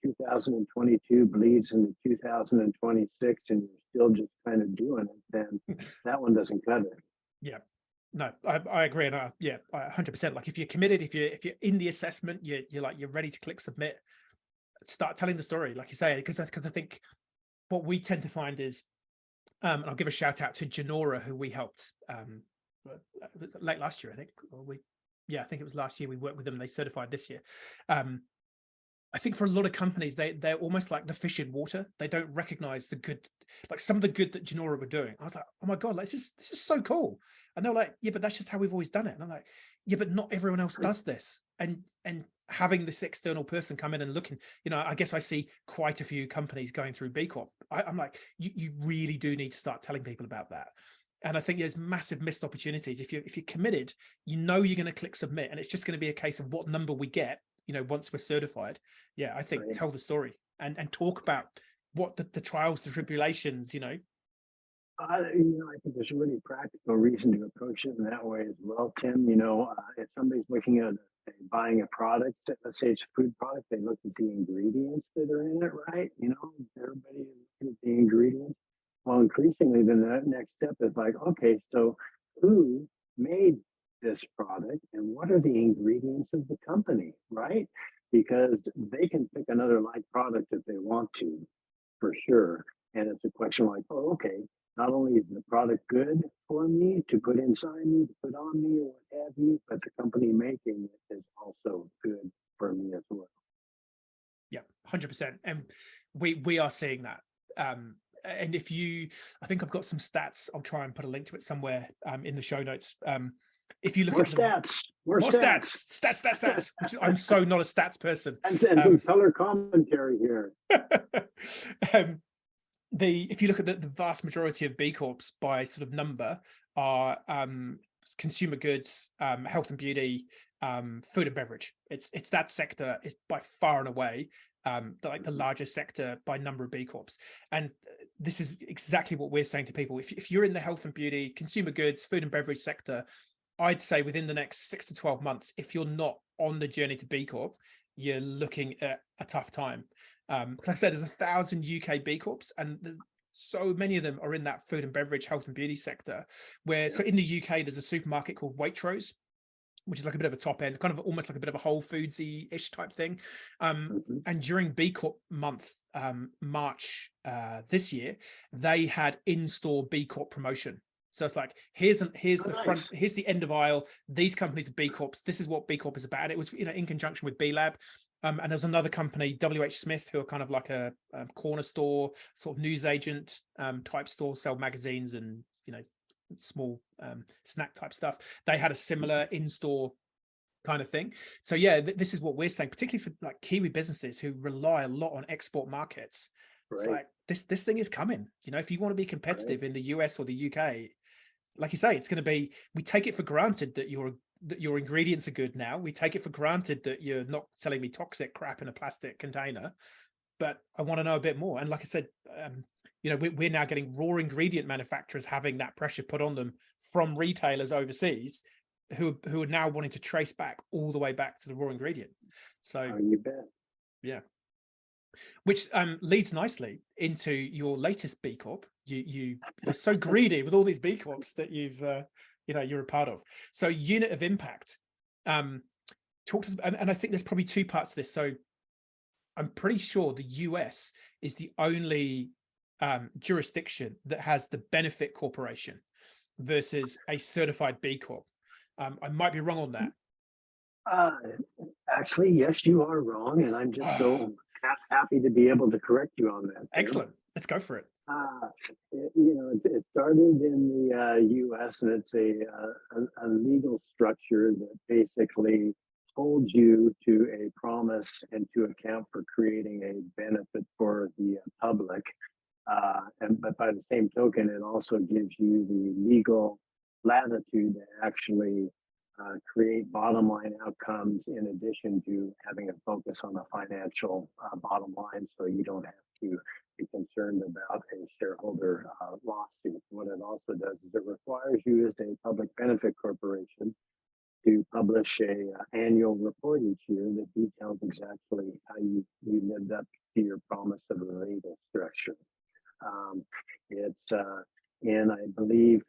2022 bleeds into 2026 and you're still just kind of doing it, then that one doesn't cut it. Yeah. No, I agree. And yeah, 100%. Like if you're committed, if you're in the assessment, you're ready to click submit, start telling the story, like you say, because I think what we tend to find is, and I'll give a shout out to Genora, who we helped late last year, I think. I think it was last year we worked with them and they certified this year. I think for a lot of companies, they're almost like the fish in water. They don't recognize the good, like some of the good that Genora were doing. I was like, oh my God, like this is so cool. And they're like, yeah, but that's just how we've always done it. And I'm like, yeah, but not everyone else does this. And having this external person come in and looking, I guess I see quite a few companies going through B Corp. I'm like, you really do need to start telling people about that. And I think there's massive missed opportunities. If you're committed, you're going to click submit, and it's just going to be a case of what number we get, once we're certified. Yeah, I think tell the story and talk about what the trials, the tribulations, I think there's a really practical reason to approach it in that way as well, Tim. If somebody's looking at buying a product, let's say it's a food product, they look at the ingredients that are in it, right? Everybody looking at the ingredients. Well, increasingly, then the next step is like, okay, so who made this product and what are the ingredients of the company, right? Because they can pick another like product if they want to, for sure. And it's a question like, oh, okay, not only is the product good for me to put inside me, to put on me, or what have you, but the company making it is also good for me as well. Yeah, 100%. And we are seeing that. And I think I've got some stats. I'll try and put a link to it somewhere in the show notes. If you look at more stats, which I'm so not a stats person. And some color commentary here. If you look at the vast majority of B Corps by sort of number are consumer goods, health and beauty, food and beverage. It's that sector is by far and away the largest sector by number of B Corps. And this is exactly what we're saying to people. If you're in the health and beauty, consumer goods, food and beverage sector, I'd say within the next 6 to 12 months, if you're not on the journey to B Corp, you're looking at a tough time. Like I said, there's 1,000 UK B Corps, and so many of them are in that food and beverage, health and beauty sector. So in the UK, there's a supermarket called Waitrose, which is like a bit of a top end, kind of almost like a bit of a Whole Foodsy-ish type thing. And during B Corp month, March this year, they had in-store B Corp promotion. So it's like, here's the front, here's the end of aisle. These companies are B Corps. This is what B Corp is about. And it was, in conjunction with B Lab. And there was another company, WH Smith, who are kind of like a corner store, sort of newsagent type store, sell magazines and, small snack type stuff. They had a similar in-store kind of thing. So yeah, this is what we're saying, particularly for like Kiwi businesses who rely a lot on export markets. Right. It's like this thing is coming. If you want to be competitive in the US or the UK, like you say, it's going to be, we take it for granted that your ingredients are good now. We take it for granted that you're not selling me toxic crap in a plastic container, but I want to know a bit more. And like I said, we're now getting raw ingredient manufacturers having that pressure put on them from retailers overseas who are now wanting to trace back all the way back to the raw ingredient. So you bet. Yeah. Which leads nicely into your latest B Corp. You're so greedy with all these B Corps that you're a part of. So Unit of Impact. Talk to us, and I think there's probably two parts to this. So I'm pretty sure the US is the only jurisdiction that has the benefit corporation. versus a certified B Corp? I might be wrong on that. Actually, yes, you are wrong, and I'm just so happy to be able to correct you on that, Tim. Excellent. Let's go for it. It started in the U.S. and it's a legal structure that basically holds you to a promise and to account for creating a benefit for the public. But by the same token, it also gives you the legal latitude to actually create bottom line outcomes in addition to having a focus on the financial bottom line, so you don't have to be concerned about a shareholder lawsuit. What it also does is it requires you as a public benefit corporation to publish a annual report each year that details exactly how you lived up to your promise of a legal structure. It's in, I believe,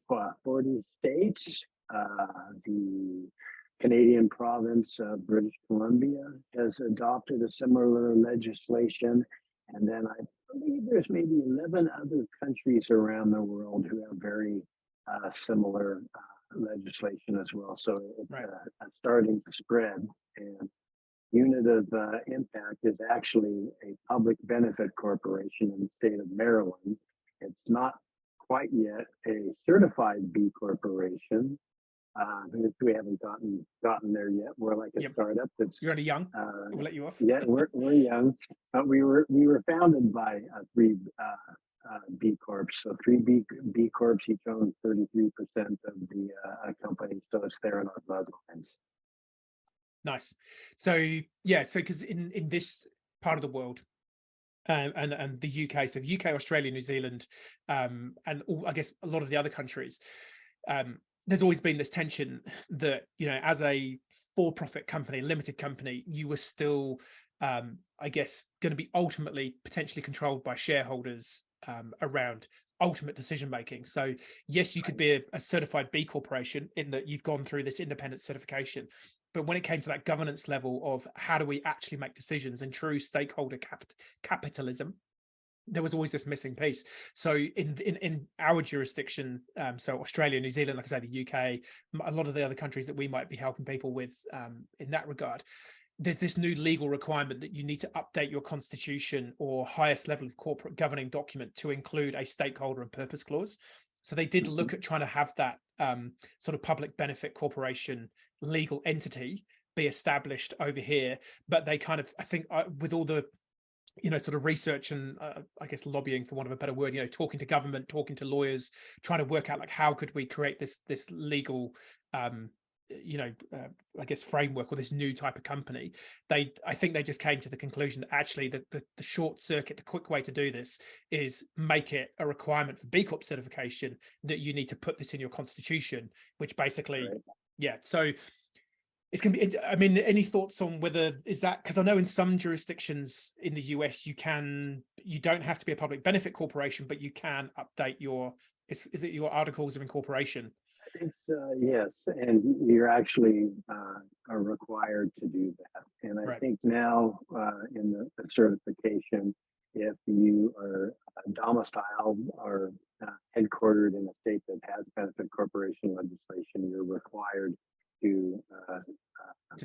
40 states. The Canadian province of British Columbia has adopted a similar legislation. And then I believe there's maybe 11 other countries around the world who have very similar legislation as well. So it's starting to spread. And unit of impact is actually a public benefit corporation in the state of Maryland. It's not quite yet a certified B corporation. We haven't gotten there yet. We're like a startup. You're only young. We'll let you off. Yeah, we're young, but we were founded by three B Corps. So three B Corps each own 33% of the company. So it's there in our bloodlines. Nice. So yeah, so because in this part of the world, and the UK, so the UK, Australia, New Zealand, and I guess a lot of the other countries, there's always been this tension that, as a for-profit company, limited company, you were still, I guess, going to be ultimately potentially controlled by shareholders around ultimate decision making. So yes, you could be a certified B corporation in that you've gone through this independent certification. But when it came to that governance level of how do we actually make decisions in true stakeholder capitalism, there was always this missing piece. So in our jurisdiction, so Australia, New Zealand, like I say, the UK, a lot of the other countries that we might be helping people with in that regard, there's this new legal requirement that you need to update your constitution or highest level of corporate governing document to include a stakeholder and purpose clause. So they did look at trying to have that sort of public benefit corporation legal entity be established over here, but they kind of, I think, with all the sort of research and I guess lobbying, for want of a better word, talking to government, talking to lawyers, trying to work out like how could we create this legal I guess framework or this new type of company. I think they just came to the conclusion that actually the short circuit, the quick way to do this is make it a requirement for B Corp certification that you need to put this in your constitution, which basically, so it's going to be, I mean, any thoughts on whether is that, because I know in some jurisdictions in the US, you don't have to be a public benefit corporation, but you can update is it your articles of incorporation? I think yes, and you're actually are required to do that. And I think now in the certification, if you are domiciled or headquartered in a state that has benefit corporation legislation, you're required to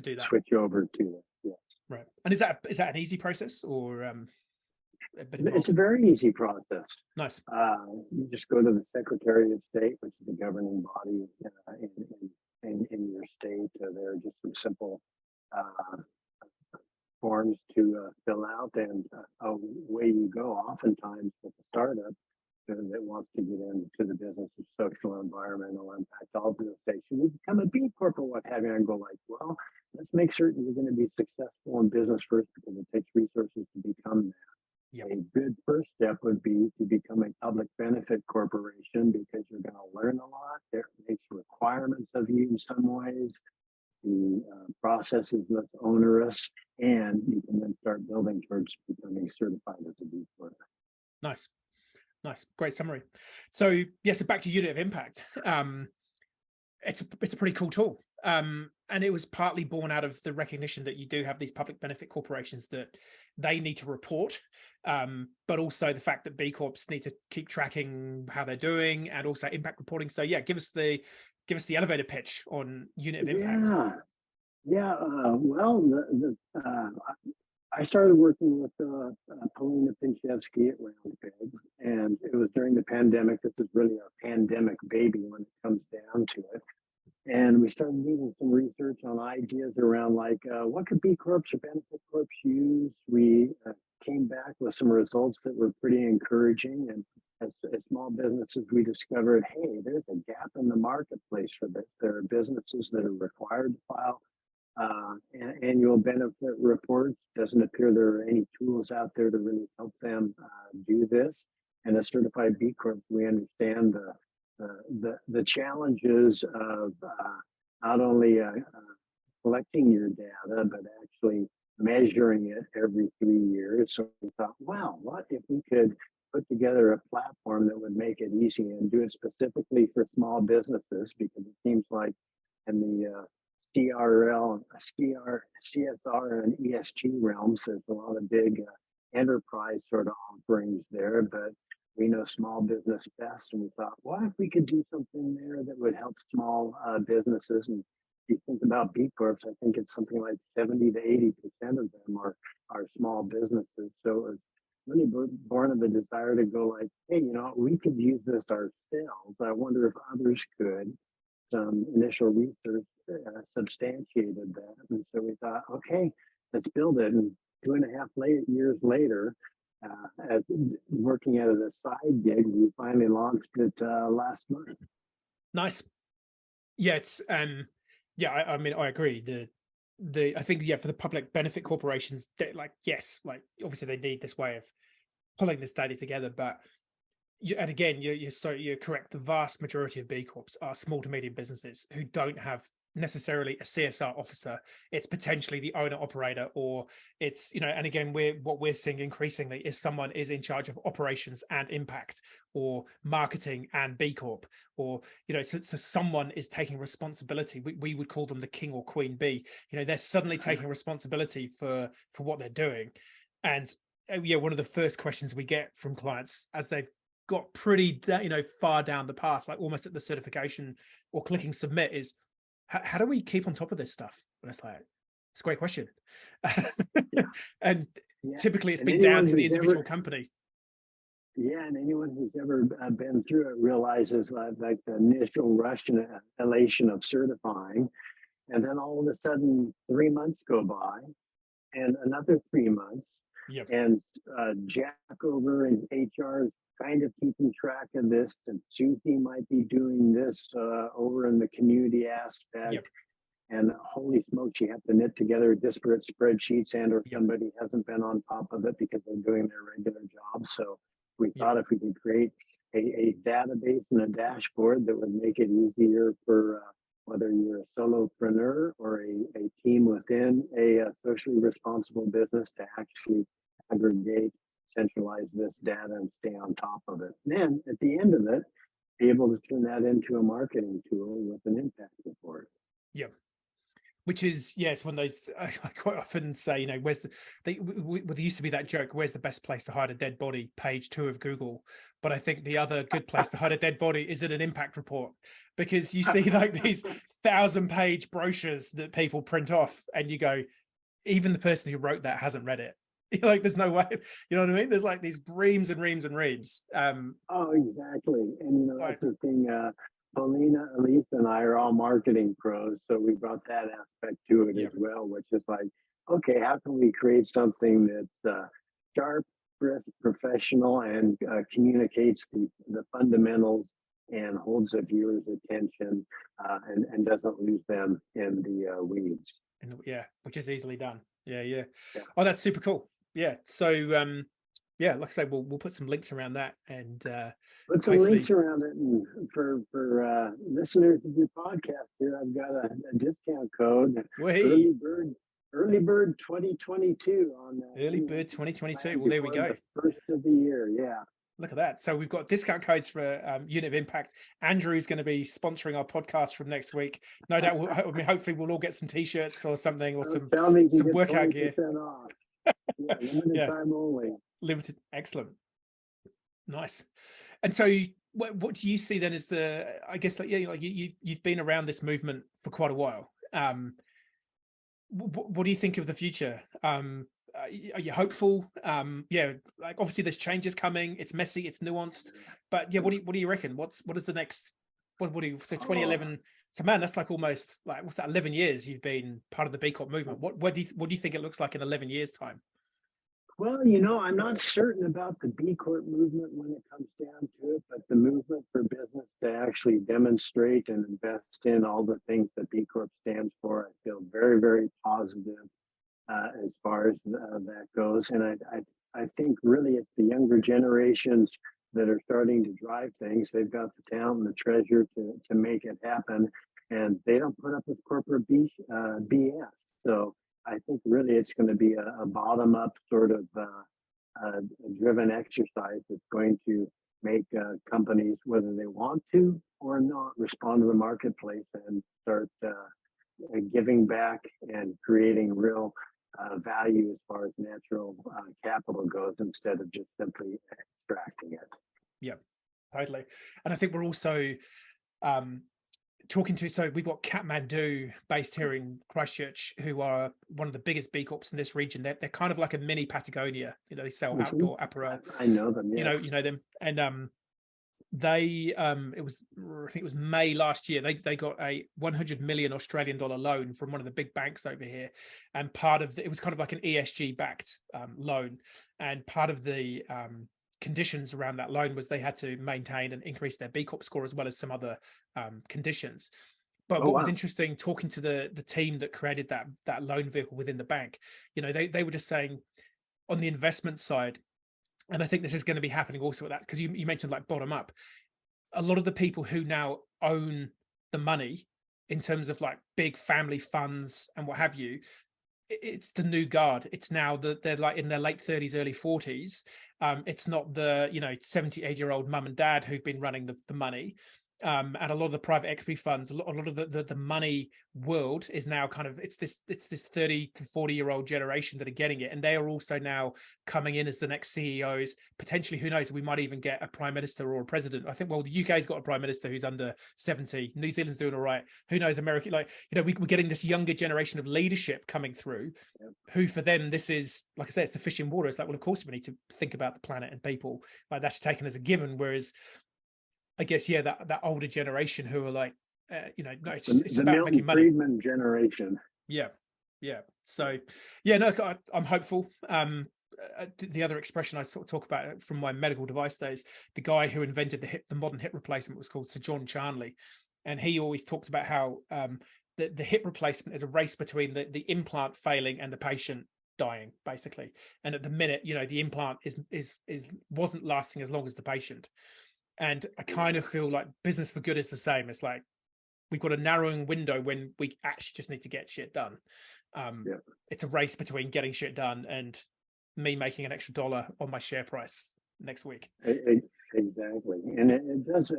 do that. Switch over to it. Yes. Right. And is that an easy process or it's a very easy process. Nice. You just go to the Secretary of State, which is the governing body in your state. There are just some simple forms to fill out, and away you go. Oftentimes with a startup that wants to get into the business of social and environmental impact, I'll do a station. You become a B Corp or what have you, and go like, well, let's make certain you're going to be successful in business first, because it takes resources to become that. Yep. A good first step would be to become a public benefit corporation, because you're going to learn a lot. There makes requirements of you in some ways. The process is less onerous, and you can then start building towards becoming certified as a B Corp. Nice. Great summary. So so back to unit of impact. It's a pretty cool tool. And it was partly born out of the recognition that you do have these public benefit corporations that they need to report, but also the fact that B Corps need to keep tracking how they're doing, and also impact reporting. So yeah, give us the elevator pitch on unit of impact. Well, I started working with Polina Pinchevsky at Round Peg, and it was during the pandemic. This is really our pandemic baby when it comes down to it. And we started doing some research on ideas around like what could B Corps or benefit corps use. We came back with some results that were pretty encouraging. And as small businesses, we discovered, hey, there's a gap in the marketplace for this. There are businesses that are required to file annual benefit reports. Doesn't appear there are any tools out there to really help them do this. And as certified B Corp, we understand the challenges of not only collecting your data, but actually measuring it every 3 years. So we thought, wow, what if we could put together a platform that would make it easy and do it specifically for small businesses? Because it seems like in the CSR, and ESG realms, there's a lot of big enterprise sort of offerings there, but we know small business best. And we thought, what if we could do something there that would help small businesses? And if you think about B Corps, I think it's something like 70 to 80% of them are small businesses. So it's really born of a desire to go like, hey, we could use this ourselves. I wonder if others could. Some initial research substantiated that. And so we thought, okay, let's build it. And 2.5 years later, as working at a side gig, we finally launched it last month. Nice. Yeah, it's I mean, I agree. I think for the public benefit corporations, obviously they need this way of pulling this data together, but and again, you're correct. The vast majority of B Corps are small to medium businesses who don't have necessarily a CSR officer. It's potentially the owner operator, or it's, and again, what we're seeing increasingly is someone is in charge of operations and impact, or marketing and B Corp, or, so someone is taking responsibility. We would call them the king or queen bee. They're suddenly taking responsibility for what they're doing. And one of the first questions we get from clients as they've got pretty far down the path, like almost at the certification or clicking submit, is how do we keep on top of this stuff? And it's like, it's a great question. And typically it's been down to the individual company. Yeah, and anyone who's ever been through it realizes like the initial rush and elation of certifying, and then all of a sudden 3 months go by, and another 3 months, and Jack over in HR is kind of keeping track of this, and Susie might be doing this over in the community aspect. And holy smokes, you have to knit together disparate spreadsheets, and or somebody hasn't been on top of it because they're doing their regular job. So we thought if we could create a database and a dashboard that would make it easier for whether you're a solopreneur or a team within a socially responsible business to actually aggregate, centralize this data and stay on top of it. And then at the end of it, be able to turn that into a marketing tool with an impact report. Which is, it's one of those, I quite often say, where's there used to be that joke, where's the best place to hide a dead body? Page 2 of Google. But I think the other good place to hide a dead body is in an impact report, because you see like these 1,000-page brochures that people print off, and you go, even the person who wrote that hasn't read it. Like, there's no way, you know what I mean? There's like these reams and reams and reams. Oh, exactly. And that's the thing. Paulina, Elise, and I are all marketing pros, so we brought that aspect to it as well, which is like, okay, how can we create something that's sharp, crisp, professional, and communicates the fundamentals and holds the viewer's attention and doesn't lose them in the weeds. Which is easily done. Yeah. Oh, that's super cool. So like I say, we'll put some links around that, and put some links around it. And for listeners of your podcast here, I've got a discount code. Early bird 2022 on early bird 2022. Well, there we go. The first of the year. Look at that. So we've got discount codes for Unit of Impact. Andrew's going to be sponsoring our podcast from next week. No doubt. I mean, hopefully we'll all get some t-shirts or something, or Tell me you can some get workout gear. 20% off. Yeah, limited Yeah, time only. limited. Excellent. Nice. And so what do you see then as the, I guess, like, yeah, like you've been around this movement for quite a while. What do you think of the future? Are you hopeful? Yeah, like obviously there's changes coming. It's messy, it's nuanced, but yeah, what do you reckon? What is the next? What do you, so 2011? So man, that's like almost like, what's that? 11 years you've been part of the B Corp movement. What do you think it looks like in 11 years time? Well, I'm not certain about the B Corp movement when it comes down to it, but the movement for business to actually demonstrate and invest in all the things that B Corp stands for, I feel very, very positive as far as that goes. And I think really it's the younger generations that are starting to drive things. They've got the talent and the treasure to make it happen, and they don't put up with corporate BS. So I think really it's going to be a bottom up sort of driven exercise that's going to make companies, whether they want to or not, respond to the marketplace and start giving back and creating real value as far as natural capital goes, instead of just simply extracting it. Yeah, totally. And I think we're also talking to, so we've got Kathmandu based here in Christchurch, who are one of the biggest B Corps in this region. They're kind of like a mini Patagonia. They sell outdoor apparel. I know them. Yes. You know them. And they it was, I think it was May last year, they got a 100 million Australian dollar loan from one of the big banks over here, and part of it was kind of like an ESG backed loan, and part of the conditions around that loan was they had to maintain and increase their B Corp score, as well as some other conditions. But what was interesting, talking to the team that created that loan vehicle within the bank, they were just saying on the investment side, and I think this is going to be happening also with that, because you mentioned like bottom up, a lot of the people who now own the money in terms of like big family funds and what have you, it's the new guard. It's now that they're like in their late 30s, early 40s. It's not the 78-year-old mum and dad who've been running the money. And a lot of the private equity funds, a lot of the money world is now kind of, it's this 30 to 40-year-old generation that are getting it, and they are also now coming in as the next CEOs. Potentially, who knows? We might even get a prime minister or a president. I think, well, the UK's got a prime minister who's under 70. New Zealand's doing all right. Who knows? America, we're getting this younger generation of leadership coming through. Who for them, this is, like I say, it's the fish in water. It's like, well, of course we need to think about the planet and people. Like that's taken as a given. Whereas, I guess, yeah, that older generation who are like, no, it's about Milton making money. Friedman generation. Yeah. So, yeah, no, I'm hopeful. The other expression I sort of talk about from my medical device days, the guy who invented the modern hip replacement was called Sir John Charnley, and he always talked about how the hip replacement is a race between the implant failing and the patient dying, basically. And at the minute, the implant wasn't lasting as long as the patient. And I kind of feel like business for good is the same. It's like we've got a narrowing window when we actually just need to get shit done. It's a race between getting shit done and me making an extra dollar on my share price next week. Exactly. And it does,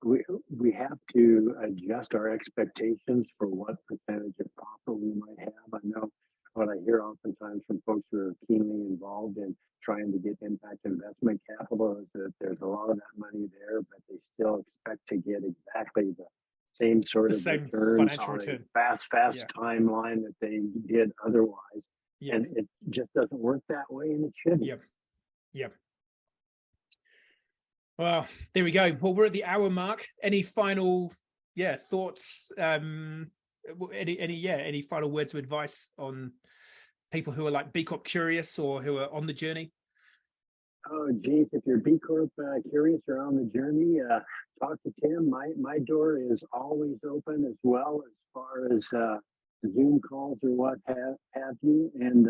we have to adjust our expectations for what percentage of profit we might have. I know what I hear oftentimes from folks who are keenly involved in trying to get impact investment capital is that there's a lot of that money there, but they still expect to get exactly the same sort of returns financial on return. a fast timeline that they did otherwise. And it just doesn't work that way, and it shouldn't. Yep. Well, there we go. Well, we're at the hour mark. Any final thoughts? Any final words of advice on people who are like B Corp curious or who are on the journey? Oh, geez, if you're B Corp curious or on the journey, talk to Tim. My door is always open, as well as far as Zoom calls or what have you, and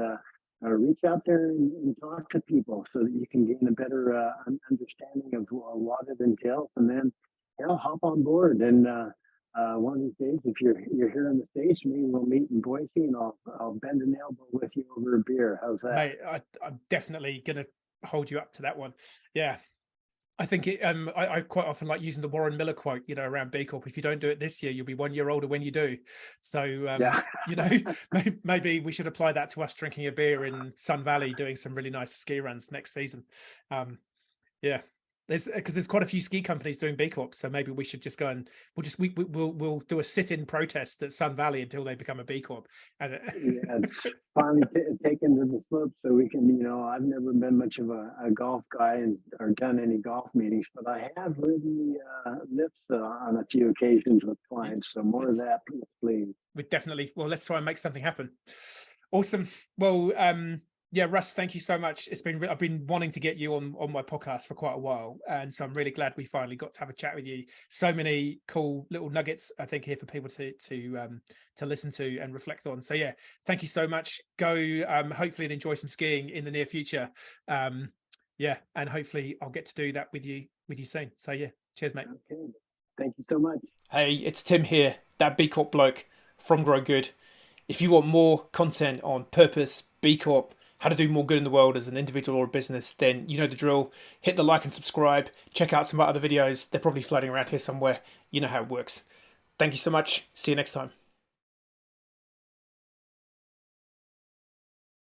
reach out there and talk to people so that you can gain a better understanding of what it entails, and then hop on board. And one of these days, if you're here in the States, maybe we'll meet in Boise, and I'll bend an elbow with you over a beer. How's that? Mate, I'm definitely gonna hold you up to that one. Yeah. I think I quite often like using the Warren Miller quote, you know, around B Corp. If you don't do it this year, you'll be 1 year older when you do. So, Yeah. you know, maybe we should apply that to us drinking a beer in Sun Valley, doing some really nice ski runs next season. Yeah, there's quite a few ski companies doing B Corp, so maybe we should just go and we'll do a sit-in protest at Sun Valley until they become a B Corp. And Yeah, it's finally taken to the slope, so we can, I've never been much of a golf guy or done any golf meetings, but I have ridden the lifts on a few occasions with clients. So more of that, please. we definitely, well, let's try and make something happen. Awesome. Well, yeah, Russ, thank you so much. I've been wanting to get you on my podcast for quite a while, and so I'm really glad we finally got to have a chat with you. So many cool little nuggets, I think, here for people to listen to and reflect on. So yeah, thank you so much. Go hopefully and enjoy some skiing in the near future. Yeah, and hopefully I'll get to do that with you soon. So yeah, cheers, mate. Okay. Thank you so much. Hey, it's Tim here, that B Corp bloke from Grow Good. If you want more content on purpose, B Corp, how to do more good in the world as an individual or a business, then you know the drill. Hit the like and subscribe. Check out some of our other videos. They're probably floating around here somewhere. You know how it works. Thank you so much. See you next time.